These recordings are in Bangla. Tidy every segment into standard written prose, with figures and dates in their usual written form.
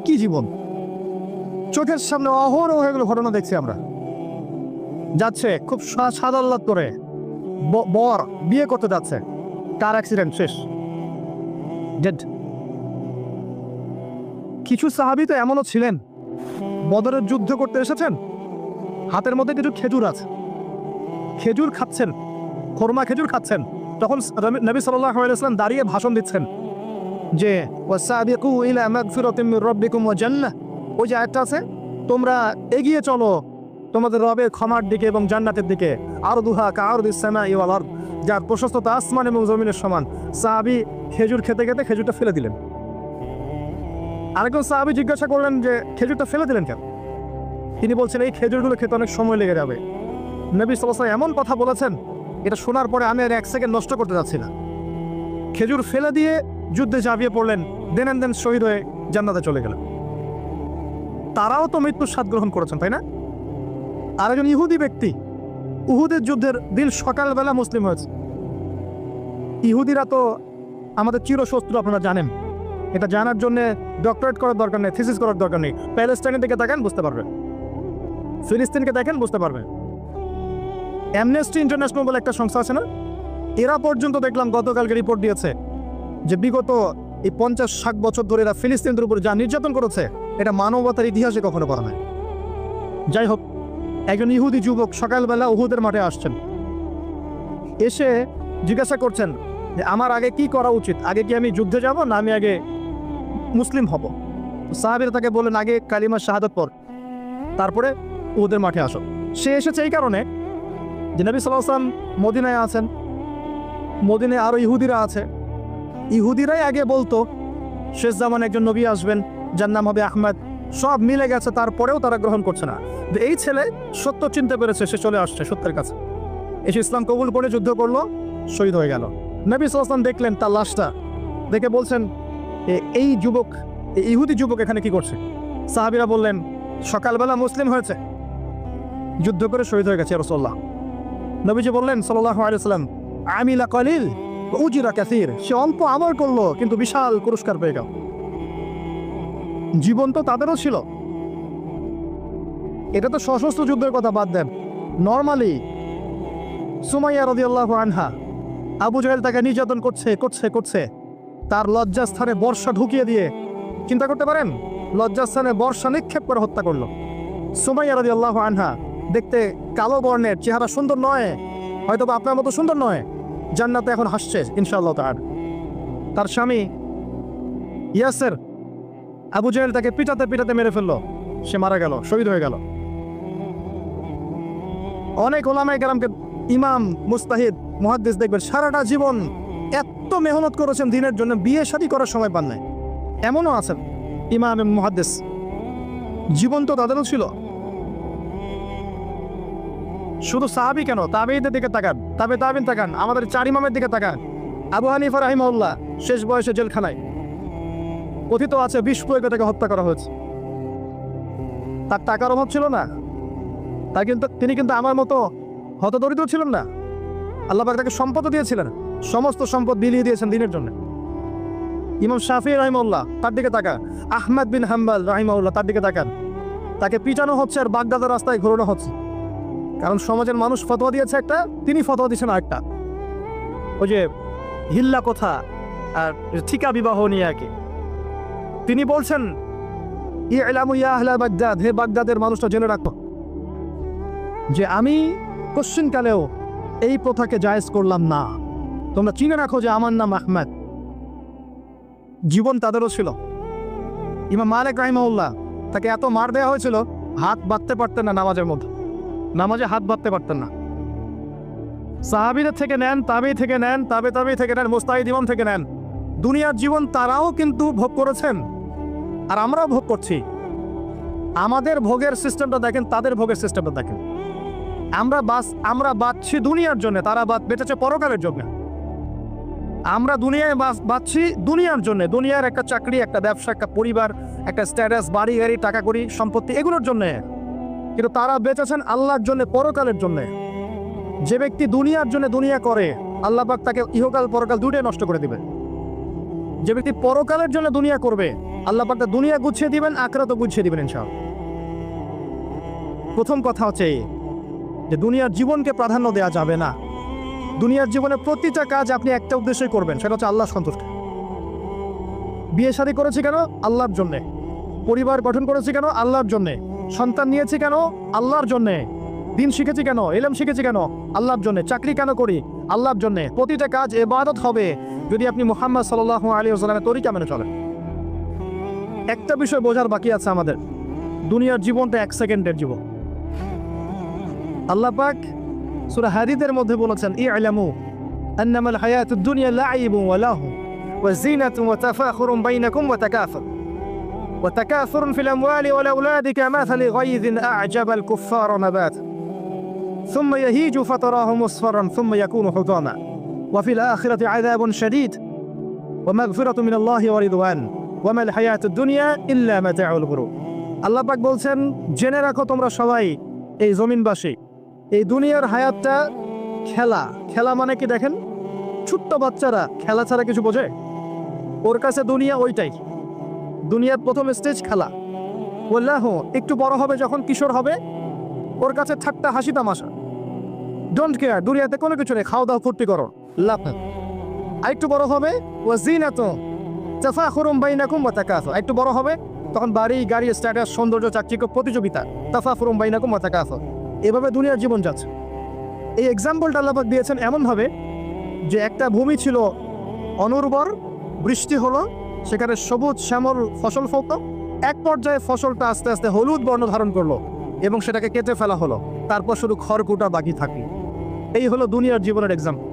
কি জীবন! চোখের সামনে অহরহ এগুলো ঘটনা দেখছি আমরা। যাচ্ছে খুব সাদাল্লাদ করে, বর বিয়ে করতে যাচ্ছে, কার অ্যাক্সিডেন্ট, শেষ, ডেড। কিছু সাহাবী তো এমনও ছিলেন, বদরের যুদ্ধ করতে এসেছেন, হাতের মধ্যে কিছু খেজুর আছে, খেজুর খাচ্ছেন, খোরমা খেজুর খাচ্ছেন, তখন নবী সাল্লাল্লাহু আলাইহি ওয়াসাল্লাম দাঁড়িয়ে ভাষণ দিচ্ছেন যে ওয়াসাবিকু ইলা মাগফিরাতিম মির রাব্বিকুম ওয়া জান্নাহ। ওই যে আয়াতটা আছে, তোমরা এগিয়ে চলো তোমাদের রবের ক্ষমার দিকে এবং জান্নাতের দিকে, আরদুহা কাআরদিস সামাই ওয়াল আরদ, যার প্রশস্ততা আসমান এবং জমিনের সমান। সাহাবী খেজুর খেতে খেতে খেজুরটা ফেলে দিলেন। আরেকজন সাহাবী জিজ্ঞাসা করলেন যে খেজুরটা ফেলে দিলেন কেন? তিনি বলছেন এই খেজুরগুলো খেতে অনেক সময় লেগে যাবে। নবী সাল্লাল্লাহু আলাইহি ওয়াসাল্লাম এমন কথা বলেছেন, এটা শোনার পরে আমি আর এক সেকেন্ড নষ্ট করতে যাচ্ছি না। খেজুর ফেলে দিয়ে যুদ্ধে ঝাঁপিয়ে পড়লেন, দেন শহীদ হয়ে জান্নাতে চলে গেলেন। তারাও তো মৃত্যুর স্বাদ গ্রহণ করেছেন, তাই না? আরেকজন ইহুদি ব্যক্তি উহুদের যুদ্ধের দিন সকালবেলা মুসলিম হয়েছে। ইহুদিরা তো আমাদের চিরশত্রু, আপনারা জানেন। এটা জানার জন্য ডক্টরেট করার দরকার নেই, থিসিস করার দরকার নেই। প্যালেস্টাইনের দিকে দেখেন বুঝতে পারবেন, ফিলিস্তিনকে দেখেন বুঝতে পারবেন। অ্যামনেস্টি ইন্টারন্যাশনাল বলে একটা সংস্থা আছে না, এরা পর্যন্ত দেখলাম গতকালকে রিপোর্ট দিয়েছে যে বিগত এই 50-60 বছর ধরে এরা ফিলিস্তিনদের উপর যা নির্যাতন করেছে, এটা মানবতার ইতিহাসে কখনো করা নাই। যাই হোক, একজন ইহুদি যুবক সকালবেলা উহুদের মাঠে আসছেন, এসে জিজ্ঞাসা করছেন যে আমার আগে কি করা উচিত, আগে কি আমি যুদ্ধে যাব না আমি আগে মুসলিম হব? সাহাবীরা তাকে বললেন আগে কালিমা শাহাদাত পড়, তারপরে উহুদের মাঠে আসো। সে এসেছে এই কারণে যে নবী সাল্লাল্লাহু আলাইহি ওয়াসাল্লাম মদিনায় আছেন, মদিনায় আরও ইহুদিরা আছে। ইহুদিরাই আগে বলতো শেষ জামানে একজন নবী আসবেন, যার নাম হবে আহমদ। সব মিলে গেছে, তারপরেও তারা গ্রহণ করছে না। এই ছেলে সত্য চিনতে পেরেছে, সে চলে আসছে সত্যের কাছে, এসে ইসলাম কবুল করে যুদ্ধ করলো, শহীদ হয়ে গেল। নবী সাল্লাল্লাহু আলাইহি ওয়াসাল্লাম দেখলেন তার লাশটা, দেখে বলছেন এই যুবক, এই ইহুদি যুবক এখানে কি করছে? সাহাবীরা বললেন সকালবেলা মুসলিম হয়েছে, যুদ্ধ করে শহীদ হয়ে গেছে রাসূলুল্লাহ। নবীজি বললেন সাল্লাল্লাহু আলাইহি ওয়াসাল্লাম, আমিলা কলিল উজিরা কাসীর, সে অল্প আমল করলো কিন্তু বিশাল পুরস্কার পেয়ে গেল। জীবন তো তাদেরও ছিল। এটা তো সশস্ত্র যুদ্ধের কথা বাদ দেন, নর্মালি সুমাইয়া রাদিয়াল্লাহু আনহা, আবু জাহেল তাকে নির্যাতন করছে, তার লজ্জাস্থানে বর্ষা ঢুকিয়ে দিয়ে, চিন্তা করতে পারেন, লজ্জাস্থানে বর্ষা নিক্ষেপ করে হত্যা করলো। সুমাইয়া রাদিয়াল্লাহু আনহা দেখতে কালো বর্ণের, চেহারা সুন্দর নয়, হয়তো বা আপনার মতো সুন্দর নয়, জান্নাতে এখন হাসছে ইনশাআল্লাহ তাআলা। তার স্বামী ইয়াসের, আবু জাহেল তাকে পিটাতে মেরে ফেললো, সে মারা গেল, শহীদ হয়ে গেল। অনেক ওলামায়ে কেরামকে, ইমাম, মুস্তাহিদ, মুহাদ্দিস দেখবেন সারাটা জীবন এত মেহনত করেছেন দ্বীনের জন্য, বিয়ে শাদী করার সময় পান নাই, এমনও আছেন ইমাম এবং মুহাদ্দিস। জীবন তো তাদেরও ছিল। শুধু সাহাবী কেন, তাবেঈদের দিকে তাকান, তাবেঈন তাকান, আমাদের 4 ইমামের দিকে তাকান। আবু হানিফা রাহিমাহুল্লাহ শেষ বয়সে জেলখানায়, কথিত আছে বিষ প্রয়োগে তাকে হত্যা করা হয়েছে। তার টাকার অভাব ছিল না, তিনি কিন্তু আমার মতো হতদরিদ্র ছিলেন না। আল্লাহ পাক তাকে সম্পদ দিয়েছিলেন, সমস্ত সম্পদ বিলিয়ে দিয়েছেন দ্বীনের জন্য। ইমাম শাফিঈ রাহিমাহুল্লাহ, তার দিকে তাকান। আহমদ বিন হাম্বল রাহিমাহুল্লাহ, তার দিকে তাকান। তাকে পিটানো হচ্ছে আর বাগদাদের রাস্তায় ঘোরানো হচ্ছে, কারণ সমাজের মানুষ ফতোয়া দিয়েছে একটা, তিনি ফতোয়া দিচ্ছেন আরেকটা। ওই যে হিল্লা কথা আর ঠিকা বিবাহ নিয়ে একে, তিনি বলছেন ইলামু ইয়া আহলা বাগদাদ, হে বাগদাদের মানুষটা জেনে রাখো যে আমি কোশ্চিনকালেও এই প্রথাকে জায়েজ করলাম না, তোমরা চিনে রাখো যে আমার নাম আহমদ। জীবন তাদেরও ছিল। ইমাম মালিক রাহিমাহুল্লাহ, তাকে এত মার দেওয়া হয়েছিল, হাত বাঁধতে পারতেন না নামাজের মধ্যে, নামাজে হাত বাঁধতে পারতেন না। সাহাবীদের থেকে নেন, তাবেঈ থেকে নেন, তাবেঈ থেকে নেন, মুস্তাহিদ ইমাম থেকে নেন, দুনিয়ার জীবন তারাও কিন্তু ভোগ করেছেন আর আমরাও ভোগ করছি। আমাদের ভোগের সিস্টেমটা দেখেন, তাদের ভোগের সিস্টেমটা দেখেন। আমরা বাঁচছি দুনিয়ার জন্য, তারা বেঁচেছে পরকালের জন্য। আমরা দুনিয়ায় বাঁচছি দুনিয়ার জন্য, দুনিয়ার একটা চাকরি, একটা ব্যবসা, একটা পরিবার, একটা স্ট্যাটাস, বাড়ি গাড়ি, টাকা কড়ি, সম্পত্তি, এগুলোর জন্য। কিন্তু তারা বেঁচেছেন আল্লাহর জন্য, পরকালের জন্য। যে ব্যক্তি দুনিয়ার জন্য দুনিয়া করে, আল্লাহ পাক তাকে ইহকাল পরকাল দুটোই নষ্ট করে দিবে। যে ব্যক্তি পরকালের জন্য দুনিয়া করবে, আল্লাহ পাক তার দুনিয়া গুছিয়ে দিবেন, আখিরাতও গুছিয়ে দিবেন ইনশাআল্লাহ। প্রথম কথা হচ্ছে এই যে দুনিয়ার জীবনকে প্রাধান্য দেওয়া যাবে না। দুনিয়ার জীবনে প্রতিটা কাজ আপনি একটা উদ্দেশ্যই করবেন, সেটা হচ্ছে আল্লাহ সন্তুষ্ট। বিয়ে শাদী করেছি কেন? আল্লাহর জন্যে। পরিবার গঠন করেছি কেন? আল্লাহর জন্যে। সন্তান নিয়েছি কেন? আল্লাহর জন্যে। দিন শিখেছি কেন? ইলম শিখেছি কেন? আল্লাহর জন্যে। চাকরি কেন করি? আল্লাহর জন্যে। প্রতিটা কাজ ইবাদত হবে যদি আপনি মুহাম্মদ সাল্লাল্লাহু আলাইহি ওয়াসাল্লামের তরিকা মেনে চলেন। একটা বিষয় বোঝার বাকি আছে আমাদের, দুনিয়ার জীবনটা 1 সেকেন্ডের জীবন। আল্লাহ পাক সূরা হাদীদের মধ্যে বলেছেন, ই'লামু আন্নামাল হায়াতুদ দুনিয়া লা'iবুন ওয়া লাহু ওয়া যিনাতুন ওয়া তাফাখুরুন বাইনাকুম ওয়া তাকাসুরুন ফিল আমওয়ালি ওয়াল আওলাদি কামাসালি গায়যিন আ'জাবাল কুফফারা নাবাত ثم يهيج فتراه مصفرا ثم يكون حطاما وفي الآخرة عذاب شديد ومغفرة من الله ورضوان وما الحياة الدنيا إلا متاع الغرور। আল্লাহ পাক বলছেন, জেনে রাখো তোমরা সবাই এই জমিনবাসী, এই দুনিয়ার হায়াতটা খেলা। খেলা মানে কি দেখেন, ছোট্ট বাচ্চারা খেলা ছাড়া কিছু বোঝে? ওর কাছে দুনিয়া ওইটাই। দুনিয়ার প্রথম স্টেজ খেলা। বললাহ একটু বড় হবে, যখন কিশোর হবে, ওর কাছে ঠাট্টা হাসি তামাশা, ডোন্ট কেয়ার, দুনিয়াতে কোনো কিছু নেই, খাওয়া দাওয়া ফুর্তি করো, লাভ নেই। আরেকটু বড় হবে, ওয়া যিনাতুন তাফাখুরুন বাইনাকুম ওয়া তাকাসুর, একটু বড় হবে তখন বাড়ি গাড়ি স্ট্যাটাস সৌন্দর্য চাকচিক্য প্রতিযোগিতা, তাফাখুরুন বাইনাকুম ওয়া তাকাসুর। এভাবে দুনিয়ার জীবন যাচ্ছে। এই এক্সাম্পলটা আল্লাহ পাক দিয়েছেন এমনভাবে যে একটা ভূমি ছিল অনুর্বর, বৃষ্টি হলো, সেখানে সবুজ শ্যামল ফসল ফলত, এক পর্যায়ে ফসলটা আস্তে আস্তে হলুদ বর্ণ ধারণ করলো এবং সেটাকে কেটে ফেলা হলো, তারপর শুধু খড়কুটা বাকি থাকলো। এই হলো দুনিয়ার জীবনের এক্সাম্পল।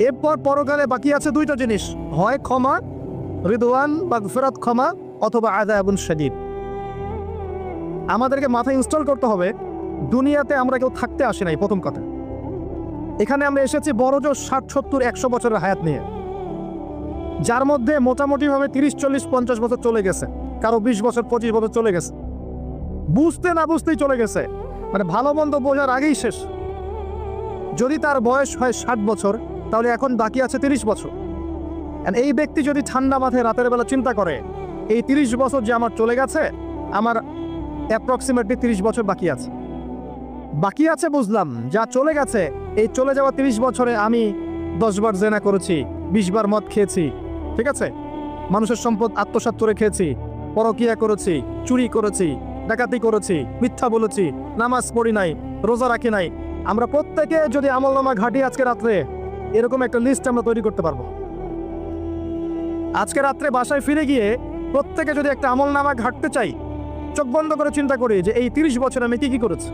এরপর পরকালে বাকি আছে দুইটা জিনিস, হয় ক্ষমা, রিদওয়ান বা ফেরাত ক্ষমা, অথবা আযাবুন শাদীদ। আমাদেরকে মাথায় ইনস্টল করতে হবে, দুনিয়াতে আমরা কেউ থাকতে আসি নাই। প্রথম কথা, এখানে আমরা এসেছি বড়জোর 60, 70, 100 বছরের হায়াত নিয়ে, যার মধ্যে মোটামুটিভাবে 30, 40, 50 বছর চলে গেছে, কারো 20 বছর 25 বছর চলে গেছে, বুঝতে না বুঝতেই চলে গেছে, মানে ভালো মন্দ বোঝার আগেই শেষ। যদি তার বয়স হয় 60 বছর, তাহলে এখন বাকি আছে 30 বছর। এই ব্যক্তি যদি ঠান্ডা মাথায় রাতের বেলা চিন্তা করে, এই 30 বছর যে আমার চলে গেছে, আমার অ্যাপ্রক্সিমেটলি 30 বছর বাকি আছে। বাকি আছে বুঝলাম, যা চলে গেছে, এই চলে যাওয়া 30 বছরে আমি 10 বার জেনা করেছি, 20 বার মদ খেয়েছি, ঠিক আছে, মানুষের সম্পদ আত্মসাৎ করে খেয়েছি, পরকিয়া করেছি, চুরি করেছি, ডাকাতি করেছি, মিথ্যা বলেছি, নামাজ পড়ি নাই, রোজা রাখি নাই। আমরা প্রত্যেকে যদি আমলনামা ঘাটি আজকে রাত্রে, এরকম একটা লিস্ট আমরা তৈরি করতে পারবো। আজকে রাত্রে বাসায় ফিরে গিয়ে প্রত্যেকে যদি একটা আমলনামা ঘাটতে চাই, চোখ বন্ধ করে চিন্তা করি যে এই 30 বছর আমি কি করেছি,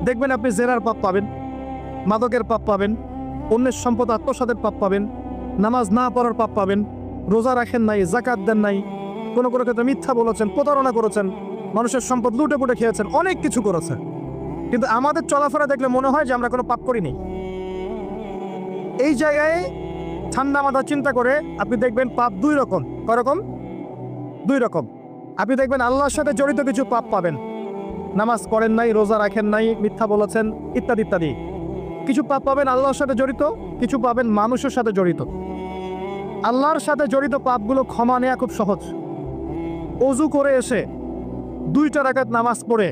দেখবেন আপনি জেনার পাপ পাবেন, মাদকের পাপ পাবেন, অন্যের সম্পদ আত্মসাতের পাপ পাবেন, নামাজ না পড়ার পাপ পাবেন, রোজা রাখেন নাই, যাকাত দেন নাই, কোনো কোনো ক্ষেত্রে মিথ্যা বলেছেন, প্রতারণা করেছেন, মানুষের সম্পদ লুটে পুটে খেয়েছেন, অনেক কিছু করেছেন। কিন্তু আমাদের চলাফেরা দেখলে মনে হয় যে আমরা কোনো পাপ করিনি। এই জায়গায় ঠান্ডা মাথা চিন্তা করে আপনি দেখবেন পাপ 2 রকম। কয়রকম? 2 রকম। আপনি দেখবেন আল্লাহর সাথে জড়িত কিছু পাপ পাবেন, নামাজ পড়েন নাই, রোজা রাখেন নাই, মিথ্যা বলেছেন, ইত্যাদি ইত্যাদি। কিছু পাপ পাবেন আল্লাহর সাথে জড়িত, কিছু পাবেন মানুষের সাথে জড়িত। আল্লাহর সাথে জড়িত পাপগুলো ক্ষমা নেওয়া খুব সহজ। ওযু করে এসে 2টা রাকাত নামাজ পড়ে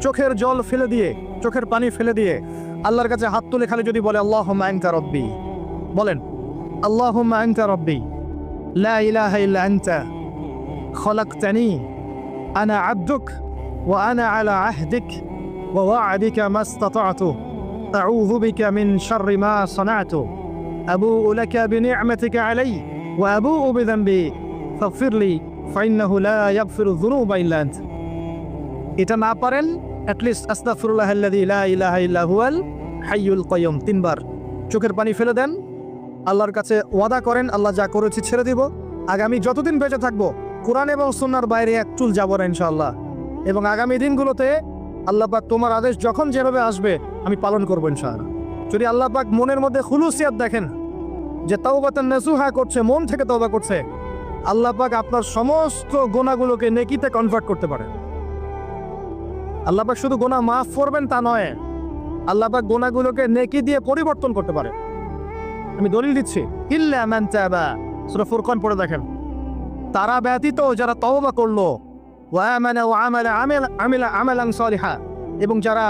চোখের জল ফেলে দিয়ে, চোখের পানি ফেলে দিয়ে আল্লাহর কাছে হাত তুলে খালি যদি বলে আল্লাহুম্মা আনতা রাব্বি, বলেন আল্লাহুম্মা আনতা রাব্বি লা ইলাহা ইল্লা আনতা খলাকতানি আনা আবদুক ওয়া আনা আলা আহদিক ওয়া ওয়া'দিকা মাস্তাতা'তু আউযু বিকা মিন শাররি মা সানা'তু আবুউ লাকা বিনি'মাতিকা আলাইয়া ওয়া আবুউ বিযানবি ফাগফিরলি ফাইন্নাহু লা ইয়াগফিরু যুনুবা ইল্লা আনতা। এটা না পারেন, অ্যাটলিস্ট আস্তাগফিরুল্লাহাল্লাযী লা ইলাহা ইল্লা হুয়াল হাইয়ুল কাইয়ুম 3 বার চোখের পানি ফেলে দেন, আল্লাহর কাছে ওয়াদা করেন আল্লাহ যা করেছি ছেড়ে দিব, আগামী যতদিন বেঁচে থাকবো কোরআন এবং সুন্নাহর বাইরে এক চুল যাব না ইনশাআল্লাহ, এবং আগামী দিনগুলোতে আল্লাহ পাক তোমার আদেশ যখন যেভাবে আসবে আমি পালন করবো ইনশাআল্লাহ। যদি আল্লাহ পাক মনের মধ্যে খুলুসিয়াত দেখেন যে তাওবাতান নাসুহা করছে, মন থেকে তওবা করছে, আল্লাহ পাক আপনার সমস্ত গুনাহগুলোকে নেকিতে কনভার্ট করতে পারে। আল্লাহ পাক শুধু গুনাহ মাফ করবেন তা নয়, আল্লাহ পাক গুনাহগুলোকে নেকি দিয়ে পরিবর্তন করতে পারে। আমি দলিল দিচ্ছি, ইল্লা মান তাবা সূরা ফুরকান পড়ে দেখেন। তারা ব্যতীত যারা তওবা করলো ওয়া আমানা ওয়া আমিলা আমালান সালিহা, এবং যারা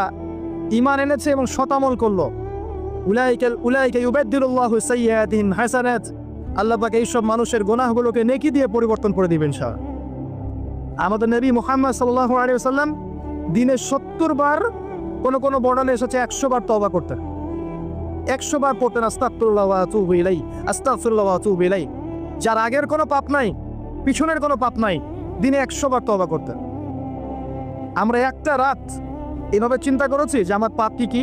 ঈমান এনেছে এবং সতামল করলো, উলাইকা ইউবাদদিলুল্লাহু সাইয়্যাতিহিম হাসানাত, আল্লাহ পাক এই সব মানুষের গুনাহগুলোকে নেকি দিয়ে পরিবর্তন করে দিবেন ইনশাআল্লাহ। আমাদের নবী মুহাম্মদ সাল্লাল্লাহু আলাইহি ওয়াসাল্লাম দিনে 70 বার, কোন বর্ণনা এসেছে 100 বার তওবা করতেন। 100 বার পড়তেন আস্তাগফিরুল্লাহ ওয়া আতুবু ইলাইহি, আস্তাগফিরুল্লাহ ওয়া আতুবু ইলাইহি। যার আগের কোনো পাপ নাই, পিছনের কোনো পাপ নাই, দিনে 100 বার তওবা করতেন। আমরা একটা রাত এভাবে চিন্তা করেছি যে আমার পাপ কি কি।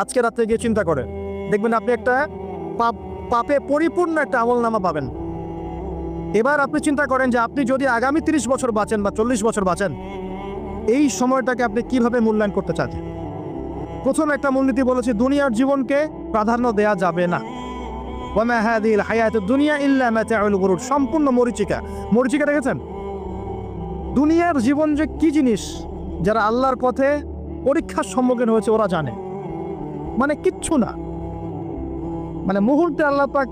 আজকে রাতে গিয়ে চিন্তা করেন, দেখবেন আপনি একটা পাপে পরিপূর্ণ একটা আমলনামা পাবেন। এবার আপনি চিন্তা করেন যে আপনি যদি আগামী 30 বছর বাঁচেন বা 40 বছর বাঁচেন, এই সময়টাকে আপনি কিভাবে মূল্যায়ন করতে চান। প্রথম একটা মূলনীতি বলেছি, দুনিয়ার জীবনকে প্রাধান্য দেয়া যাবে না। ওয়ামা হাযিহিল হায়াতুদ দুনিয়া ইল্লা মাতাউল গুরুর, সম্পূর্ণ মরীচিকা। মরীচিকা দেখেছেন? দুনিয়ার জীবন যে কি জিনিস, যারা আল্লাহর পথে পরীক্ষার সম্মুখীন হয়েছে ওরা জানে। মানে কিচ্ছু না, মানে মুহূর্তে আল্লাহ পাক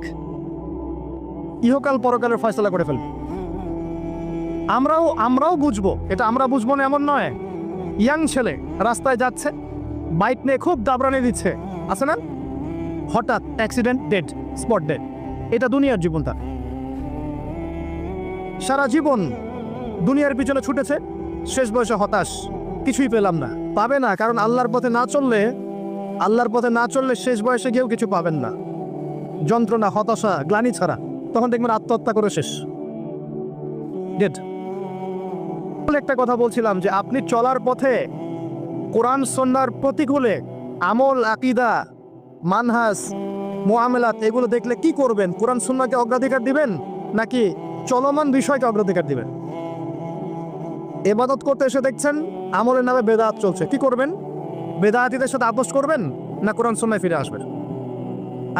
ইহকাল পরকালের ফয়সালা করে ফেলবে। আমরাও বুঝবো, এটা আমরা বুঝবো না এমন নয়। ইয়াং ছেলে রাস্তায় যাচ্ছে, বাইক নিয়ে খুব দাবরানি দিচ্ছে, আছে না? হঠাৎ অ্যাক্সিডেন্ট, ডেড, স্পট ডেড। এটা দুনিয়ার জীবনটা। সারা জীবন দুনিয়ার পিছনে ছুটেছে, শেষ বয়সে হতাশ, কিছুই পেলাম না। পাবে না, কারণ আল্লাহর পথে না চললে শেষ বয়সে গিয়েও কিছু পাবেন না। যন্ত্রণা, হতাশা, গ্লানি ছাড়া। তখন দেখবেন আত্মহত্যা করে শেষ, ডেড। একটা কথা বলছিলাম যে আপনি চলার পথে কোরআন সুন্নাহর প্রতিকূলে আমল, আকীদা, মানহাজ, মুআমালাত এগুলো দেখলে কি করবেন? কোরআন সুন্নাহকে অগ্রাধিকার দিবেন নাকি চলমান বিষয়কে অগ্রাধিকার দিবেন? ইবাদত করতে এসে দেখছেন আমলের নামে বেদাত চলছে, কি করবেন? বেদাতীদের সাথে আপোষ করবেন না কোরআন সুন্নাহে ফিরে আসবেন?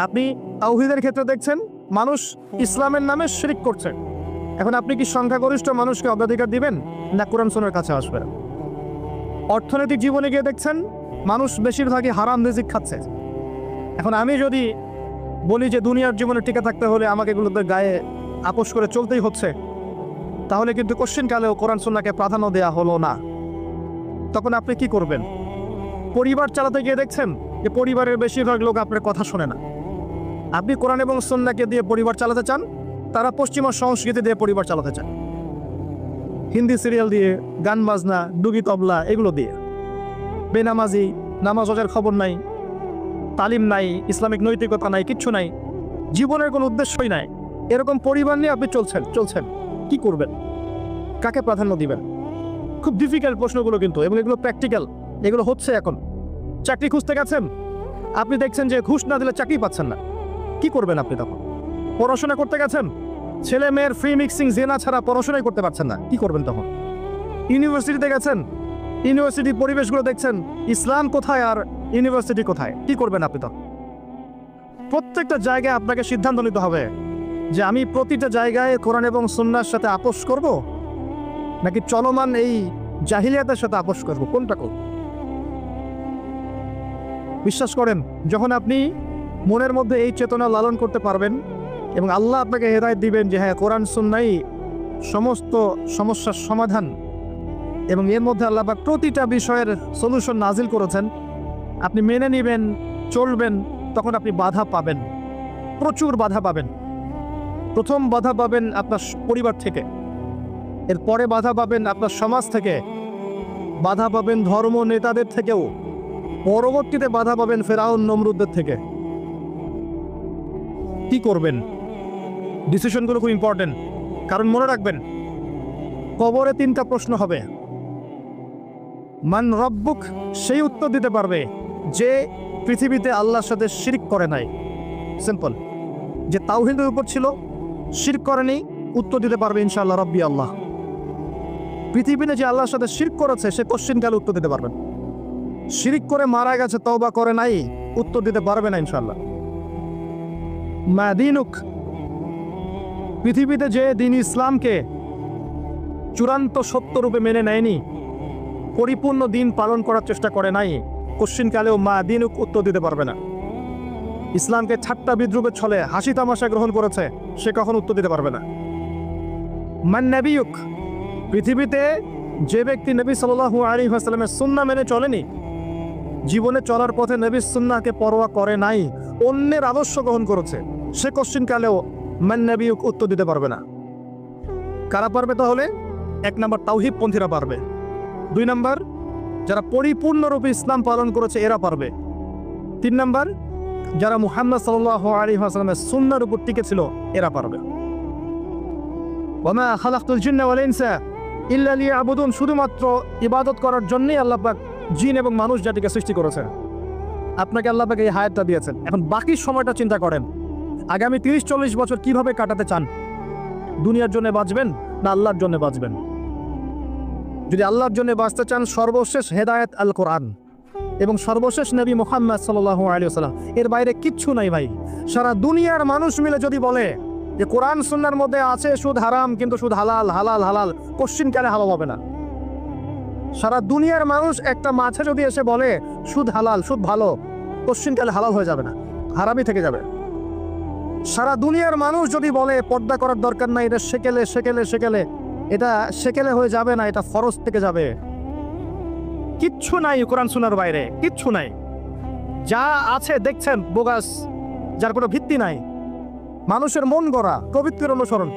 আপনি তাওহীদের ক্ষেত্রে দেখছেন মানুষ ইসলামের নামে শিরক করছে, এখন আপনি কি সংখ্যাগরিষ্ঠ মানুষকে অগ্রাধিকার দিবেন না কোরআন সুন্নাহর কাছে আসবেন? অর্থনৈতিক জীবনে গিয়ে দেখছেন মানুষ বেশিরভাগই হারাম রিজিক খাচ্ছে। এখন আমি যদি বলি যে দুনিয়ার জীবনে টিকে থাকতে হলে আমাকে এগুলোতে গায়ে আপোষ করে চলতেই হচ্ছে, তাহলে কিন্তু কোশ্চিনকালেও কোরআন সুন্নাহকে প্রাধান্য দেওয়া হলো না। তখন আপনি কি করবেন? পরিবার চালাতে গিয়ে দেখছেন যে পরিবারের বেশিরভাগ লোক আপনার কথা শোনে না। আপনি কোরআন এবং সুন্নাহকে দিয়ে পরিবার চালাতে চান, তারা পশ্চিমা সংস্কৃতি দিয়ে পরিবার চালাতে চান, হিন্দি সিরিয়াল দিয়ে, গান বাজনা, ডুগি তবলা এগুলো দিয়ে। বেনামাজি, নামাজ হজের খবর নাই, তালিম নাই, ইসলামিক নৈতিকতা নাই, কিচ্ছু নাই, জীবনের কোনো উদ্দেশ্যই নাই। এরকম পরিবার নিয়ে আপনি চলছেন, কি করবেন? কাকে প্রাধান্য দিবেন? খুব ডিফিকাল্ট প্রশ্নগুলো কিন্তু, এবং এগুলো প্র্যাকটিক্যাল, এগুলো হচ্ছে। এখন চাকরি খুঁজতে গেছেন, আপনি দেখছেন যে ঘুষ না দিলে চাকরি পাচ্ছেন না, কি করবেন আপনি তখন? পড়াশোনা করতে গেছেন, ছেলে মেয়ের ফ্রি মিক্সিং, জেনা ছাড়া পড়াশোনাই করতে পারছেন না, কি করবেন তখন? ইউনিভার্সিটিতে গেছেন, ইউনিভার্সিটির পরিবেশগুলো দেখছেন ইসলাম কোথায় আর ইউনিভার্সিটি কোথায়, কি করবেন আপনি তখন? প্রত্যেকটা জায়গায় আপনাকে সিদ্ধান্ত নিতে হবে যে আমি প্রতিটা জায়গায় কোরআন এবং সুন্নাহর সাথে আপোষ করব নাকি চলমান এই জাহিলিয়াতের সাথে আপোষ করব, কোনটা করব? বিশ্বাস করেন, যখন আপনি মনের মধ্যে এই চেতনা লালন করতে পারবেন এবং আল্লাহ আপনাকে হেদায়েত দিবেন যে হ্যাঁ কোরআন সুন্নাহই সমস্ত সমস্যার সমাধান, এবং এর মধ্যে আল্লাহ পাক প্রতিটা বিষয়ের সলিউশন নাজিল করেছেন, আপনি মেনে নেবেন, চলবেন, তখন আপনি বাধা পাবেন, প্রচুর বাধা পাবেন। প্রথম বাধা পাবেন আপনার পরিবার থেকে, এরপরে বাধা পাবেন আপনার সমাজ থেকে, বাধা পাবেন ধর্ম নেতাদের থেকেও, পরবর্তীতে বাধা পাবেন ফেরাউন নমরুদদের থেকে। কি করবেন? ডিসিশনগুলো খুব ইম্পর্টেন্ট, কারণ মনে রাখবেন কবরে 3টা প্রশ্ন হবে। মান রব্বুক, সেই উত্তর দিতে পারবে যে পৃথিবীতে আল্লাহর সাথে শিরক করে নাই। সিম্পল, যে তাওহীদের উপর ছিল, শিরক করেনি, উত্তর দিতে পারবে ইনশাআল্লাহ রব্বি আল্লাহ। পৃথিবীতে যে আল্লাহর সাথে শিরক করেছে সে কোশ্চিনকালে উত্তর দিতে পারবেন। শিরক করে মারা গেছে, তওবা করে নাই, উত্তর দিতে পারবে না ইনশাআল্লাহ। মা দীনুক, পৃথিবীতে যে দিন ইসলামকে চূড়ান্ত সত্যরূপে মেনে নেয়নি, পরিপূর্ণ দিন পালন করার চেষ্টা করে নাই, কোশ্চিনকালেও মা দীনুক উত্তর দিতে পারবে না। ইসলামকে ঠাট্টা বিদ্রুপের ছলে হাসি তামাশা গ্রহণ করেছে, সে কখনো উত্তর দিতে পারবে না। মান নবিয়ুক, পৃথিবীতে যে ব্যক্তি নবী সাল্লাল্লাহু আলাইহি ওয়াসাল্লামের সুন্নাহ মেনে চলেনি, জীবনে চলার পথে নবীর সুন্নাহকে পরোয়া করে নাই, অন্যের আদর্শ গ্রহণ করেছে, সে কোশ্চিনকালেও মান নবিয়ুক উত্তর দিতে পারবে না। কারা পারবে তাহলে? 1 নম্বর তাওহীদপন্থীরা পারবে, 2 নম্বর যারা পরিপূর্ণরূপে ইসলাম পালন করেছে এরা পারবে, 3 নম্বর যারা মুহাম্মদ সাল্লাল্লাহু আলাইহি ওয়াসাল্লামের সুন্নাহর উপর টিকে ছিল এরা পারবে। ওয়া মা খালাকতুল জিন্না ওয়াল ইনসা ইল্লা লিয়াবুদুন, শুধুমাত্র ইবাদত করার জন্যই আল্লাহ পাক জিন এবং মানুষ জাতিকে সৃষ্টি করেছেন। আপনাকে আল্লাহ পাক এই হায়াতটা দিয়েছেন, এখন বাকি সময়টা চিন্তা করেন আগামী 30-40 বছর কিভাবে কাটাতে চান। দুনিয়ার জন্য বাঁচবেন না আল্লাহর জন্য বাঁচবেন? যদি আল্লাহর জন্য বাঁচতে চান, সর্বশেষ হেদায়েত আল কোরআন এবং সর্বশেষ নবী মুহাম্মদ সাল্লাল্লাহু আলাইহি ওয়াসাল্লাম, এর বাইরে কিচ্ছু নাই ভাই। সারা দুনিয়ার মানুষ মিলে যদি বলে যে কোরআন সুন্নাহর মধ্যে আছে সুদ হারাম কিন্তু সুদ হালাল, হালাল হালাল, কোশ্চিনকালে হালাল হবে না। সারা দুনিয়ার মানুষ একটা মাঝে যদি এসে বলে সুদ হালাল, সুদ ভালো, কোশ্চিনকালে হালাল হয়ে যাবে না, হারামই থেকে যাবে। সারা দুনিয়ার মানুষ যদি বলে পর্দা করার দরকার নাই, এটা সেকেলে সেকেলে সেকেলে, এটা সেকেলে হয়ে যাবে না, এটা ফরজ থেকে যাবে। কিচ্ছু নাই কোরআন সুন্নাহর বাইরে, কিচ্ছু নাই। যা আছে দেখছেন বোগাস, যার কোনো ভিত্তি নাই, মানুষের মন গড়া প্রবৃত্তির অনুসরণ।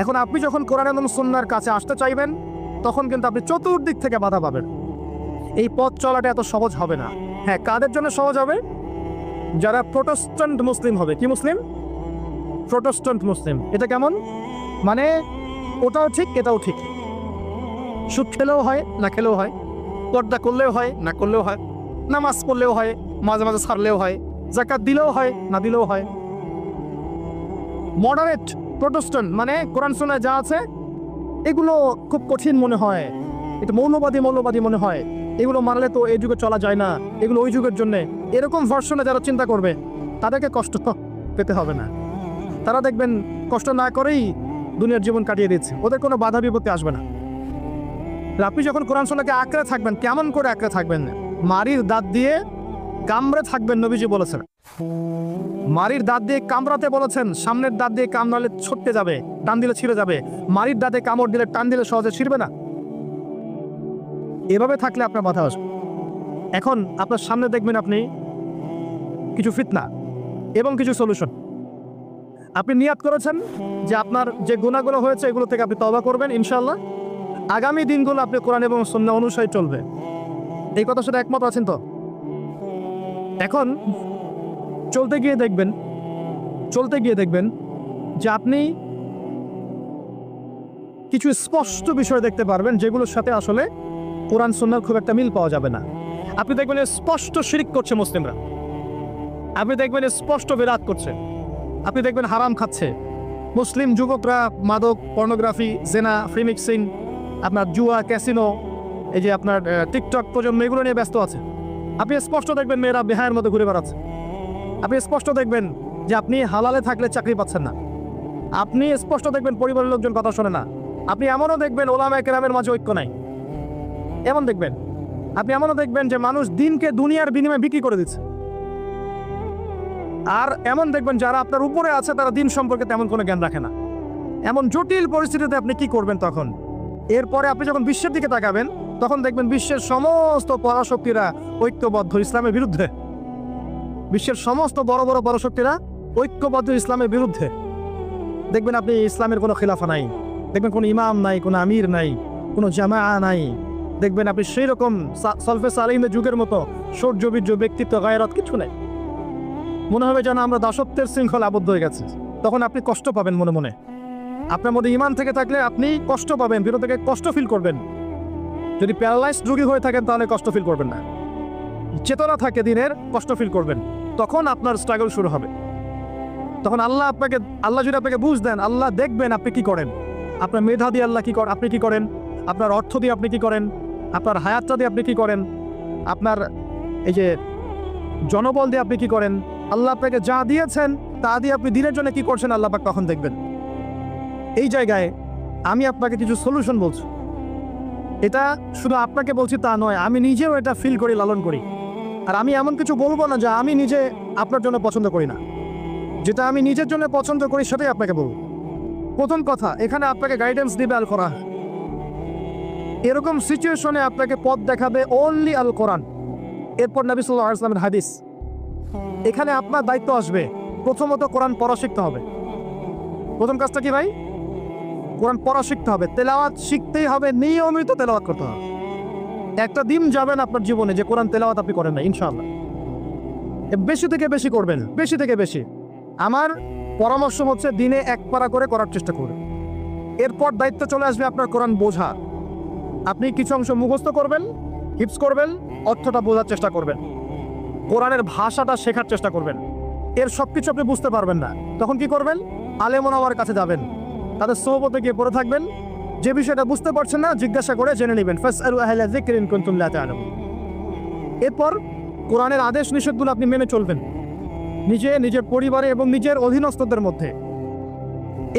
এখন আপনি যখন কোরআন এবং সুন্নাহর কাছে আসতে চাইবেন, তখন কিন্তু আপনি চতুর্দিক থেকে বাধা পাবেন। এই পথ চলাটা এত সহজ হবে না। হ্যাঁ, কাদের জন্য সহজ হবে? যারা প্রোটেস্ট্যান্ট মুসলিম হবে। কি মুসলিম? প্রোটেস্ট্যান্ট মুসলিম। এটা কেমন? মানে ওটাও ঠিক এটাও ঠিক, সুদ খেলেও হয় না খেলেও হয়, পর্দা করলেও হয় না করলেও হয়, নামাজ পড়লেও হয়, মাঝে মাঝে ছাড়লেও হয়, যাকাত দিলেও হয় না দিলেও হয়। মডারেট প্রোটেস্ট্যান্ট মানে কোরআন সুন্নাহয় যা আছে এগুলো খুব কঠিন মনে হয়, এটা মৌলবাদী মনে হয়, এগুলো মানলে তো এই যুগে চলা যায় না, এগুলো ওই যুগের জন্যে, এরকম ভার্সনে যারা চিন্তা করবে তাদেরকে কষ্ট পেতে হবে না। তারা দেখবেন কষ্ট না করেই দুনিয়ার জীবন কাটিয়ে দিচ্ছে, ওদের কোনো বাধা বিপত্তি আসবে না। আপনি যখন কোরআন সুন্নাহকে আঁকড়ে থাকবেন, কেমন করে আঁকড়ে থাকবেন? মারির দাঁত দিয়ে কামড়ে থাকবেন, নবীজি বলেছেন। মারির দাঁত দিয়ে কামড়াতে বলেছেন, সামনের দাঁত দিয়ে কামড়ালে ছটকে যাবে, টান দিলে ছিঁড়ে যাবে। মারির দাঁতে কামড় দিলে টান দিলে সহজে ছিঁড়বে না। এভাবে থাকলে আপনার মাথা আসবে। এখন আপনার সামনে দেখবেন আপনি কিছু ফিতনা এবং কিছু সলিউশন। আপনি নিয়াত করেছেন যে আপনার যে গুনাহগুলো হয়েছে এগুলো থেকে আপনি তওবা করবেন ইনশাআল্লাহ, আগামী দিনগুলো আপনি কোরআন এবং সুন্নাহ অনুসারে চলবে। এই কথার সাথে একমত আছেন তো? এখন চলতে গিয়ে দেখবেন যে আপনি কিছু স্পষ্ট বিষয় দেখতে পারবেন যেগুলোর সাথে আসলে কোরআন সুন্নাহর খুব একটা মিল পাওয়া যাবে না। আপনি দেখবেন স্পষ্ট শিরক করছে মুসলিমরা, আপনি দেখবেন স্পষ্ট বিদআত করছে, আপনি দেখবেন হারাম খাচ্ছে। মুসলিম যুবকরা মাদক, পর্নোগ্রাফি, জেনা, ফ্রি মিক্সিং, আপনার জুয়া, ক্যাসিনো, এই যে আপনার টিকটক প্রজন্ম, এগুলো নিয়ে ব্যস্ত আছে। আপনি স্পষ্ট দেখবেন মেয়েরা বেহায়ের মধ্যে ঘুরে বেড়াচ্ছে। আপনি স্পষ্ট দেখবেন যে আপনি হালালে থাকলে চাকরি পাচ্ছেন না। আপনি স্পষ্ট দেখবেন পরিবারের লোকজন কথা শোনে না। আপনি এমনও দেখবেন ওলামায়ে কেরামের মাঝে ঐক্য নাই, এমন দেখবেন। আপনি এমনও দেখবেন যে মানুষ দিনকে দুনিয়ার বিনিময়ে বিক্রি করে দিচ্ছে। আর এমন দেখবেন যারা আপনার উপরে আছে তারা দিন সম্পর্কে তেমন কোনো জ্ঞান রাখে না। এমন জটিল পরিস্থিতিতে আপনি কি করবেন তখন? এরপরে আপনি যখন বিশ্বের দিকে তাকাবেন, তখন দেখবেন বিশ্বের সমস্ত পরাশক্তিরা ঐক্যবদ্ধ ইসলামের বিরুদ্ধে। বিশ্বের সমস্ত বড় বড় পরাশক্তিরা ঐক্যবদ্ধ ইসলামের বিরুদ্ধে। দেখবেন আপনি ইসলামের কোনো খিলাফা নাই, দেখবেন কোনো ইমাম নাই, কোনো আমির নাই, কোনো জামাআ নাই। দেখবেন আপনি সেই রকম সলফে সালিহিনের যুগের মতো সৌর্যবীর্য, ব্যক্তিত্ব, গায়রত কিছু নেই। মনে হবে যেন আমরা দাসত্বের শৃঙ্খলা আবদ্ধ হয়ে গেছে। তখন আপনি কষ্ট পাবেন মনে মনে। আপনার মধ্যে ইমান থেকে থাকলে আপনি কষ্ট পাবেন, ভিতর থেকে কষ্ট ফিল করবেন। যদি প্যারালাইজড রোগী হয়ে থাকেন তাহলে কষ্ট ফিল করবেন না। চেতনা থাকে দিনের, কষ্ট ফিল করবেন। তখন আপনার স্ট্রাগল শুরু হবে। তখন আল্লাহ যদি আপনাকে বুঝ দেন, আল্লাহ দেখবেন আপনি কি করেন। আপনার মেধা দিয়ে আল্লাহ আপনি কি করেন, আপনার অর্থ দিয়ে আপনি কি করেন, আপনার হায়াতটা দিয়ে আপনি কি করেন, আপনার এই যে জনবল দিয়ে আপনি কি করেন, আল্লাহ আপনাকে যা দিয়েছেন তা দিয়ে আপনি দিনের জন্য কি করছেন, আল্লাহ পাক তখন দেখবেন। এই জায়গায় আমি আপনাকে কিছু সলিউশন বলছি। এটা শুধু আপনাকে বলছি তা নয়, আমি নিজেও এটা ফিল করি, লালন করি। আর আমি এমন কিছু বলবো না যা আমি নিজে আপনার জন্য পছন্দ করি না। যেটা আমি নিজের জন্য পছন্দ করি সেটাই আপনাকে বলবো। প্রথম কথা, এখানে আপনাকে গাইডেন্স দিবে আল কোরআন। এরকম সিচুয়েশনে আপনাকে পথ দেখাবে অনলি আল কোরআন, এরপর নবী সাল্লাল্লাহু আলাইহি ওয়াসাল্লামের হাদিস। এখানে আপনার দায়িত্ব আসবে প্রথমত কোরআন পড়া শিখতে হবে। প্রথম কাজটা কি ভাই? কোরআন পড়া শিখতে হবে, তেলাওয়াত শিখতেই হবে, নিয়মিত তেলাওয়াত করতে হবে। একটা দিন যাবেন আপনার জীবনে যে কোরআন তেলাওয়াত আপনি করেন না, ইনশাআল্লাহ। বেশি থেকে বেশি করবেন, বেশি থেকে বেশি। আমার পরামর্শ হচ্ছে দিনে এক পারা করে করার চেষ্টা করুন। এরপর দায়িত্ব চলে আসবে আপনার কোরআন বোঝা। আপনি কিছু অংশ মুখস্থ করবেন, হিফজ করবেন, অর্থটা বোঝার চেষ্টা করবেন, কোরআনের ভাষাটা শেখার চেষ্টা করবেন। এর সব কিছু আপনি বুঝতে পারবেন না, তখন কি করবেন? আলেম ওলামার কাছে যাবেন, তাদের সোহবতে গিয়ে পড়ে থাকবেন। যে বিষয়টা বুঝতে পারছেন না জিজ্ঞাসা করে জেনে নেবেন। ফাসআলু আহলা যিকরি ইন কুনতুম লা তা'লামুন। এরপর কোরআনের আদেশ নিষেধগুলো আপনি মেনে চলবেন নিজের পরিবারে এবং নিজের অধীনস্থদের মধ্যে।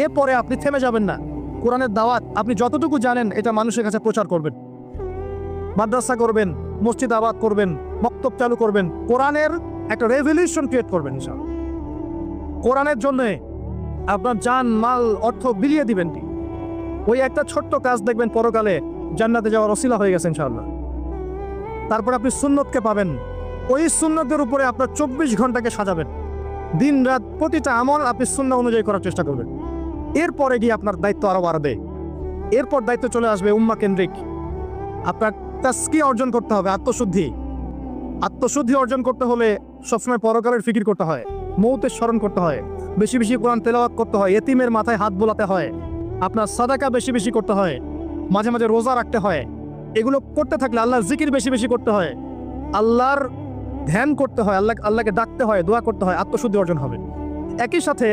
এরপরে আপনি থেমে যাবেন না। কোরআনের দাওয়াত আপনি যতটুকু জানেন এটা মানুষের কাছে প্রচার করবেন, মাদ্রাসা করবেন, মসজিদ আবাদ করবেন, বক্তব্য চালু করবেন, কোরআনের একটা রেভলিউশন ক্রিয়েট করবেন ইনশাআল্লাহ। কোরআনের জন্য আপনার জান মাল অর্থ বিলিয়ে দিবেন। ওই একটা ছোট্ট কাজ দেখবেন পরকালে জান্নাতে যাওয়ার ওসিলা হয়ে গেছে ইনশাআল্লাহ। তারপর আপনি সুন্নতকে পাবেন, ওই সুন্নতের উপরে আপনার 24 ঘন্টাকে সাজাবেন। দিন রাত প্রতিটা আমল আপনি সুন্নাহ অনুযায়ী করার চেষ্টা করবেন। এরপরে গিয়ে আপনার দায়িত্ব আরো বাড়বে। এরপর দায়িত্ব চলে আসবে উম্মাহ কেন্দ্রিক। আপনার তাসকিয়া অর্জন করতে হবে, আত্মশুদ্ধি অর্জন করতে হলে সবসময় পরকালের ফিকির করতে হয়, মৌতের স্মরণ করতে হয়, বেশি বেশি কোরআন তেলাওয়াত করতে হয়, এতিমের মাথায় হাত বোলাতে হয়, আপনার সাদাকা বেশি বেশি করতে হয়, মাঝে মাঝে রোজা রাখতে হয়। এগুলো করতে থাকলে আল্লাহর জিকির বেশি বেশি করতে হয়, আল্লাহর ধ্যান করতে হয়, আল্লাহকে ডাকতে হয়, দোয়া করতে হয়, আত্মশুদ্ধি অর্জন হবে। একই সাথে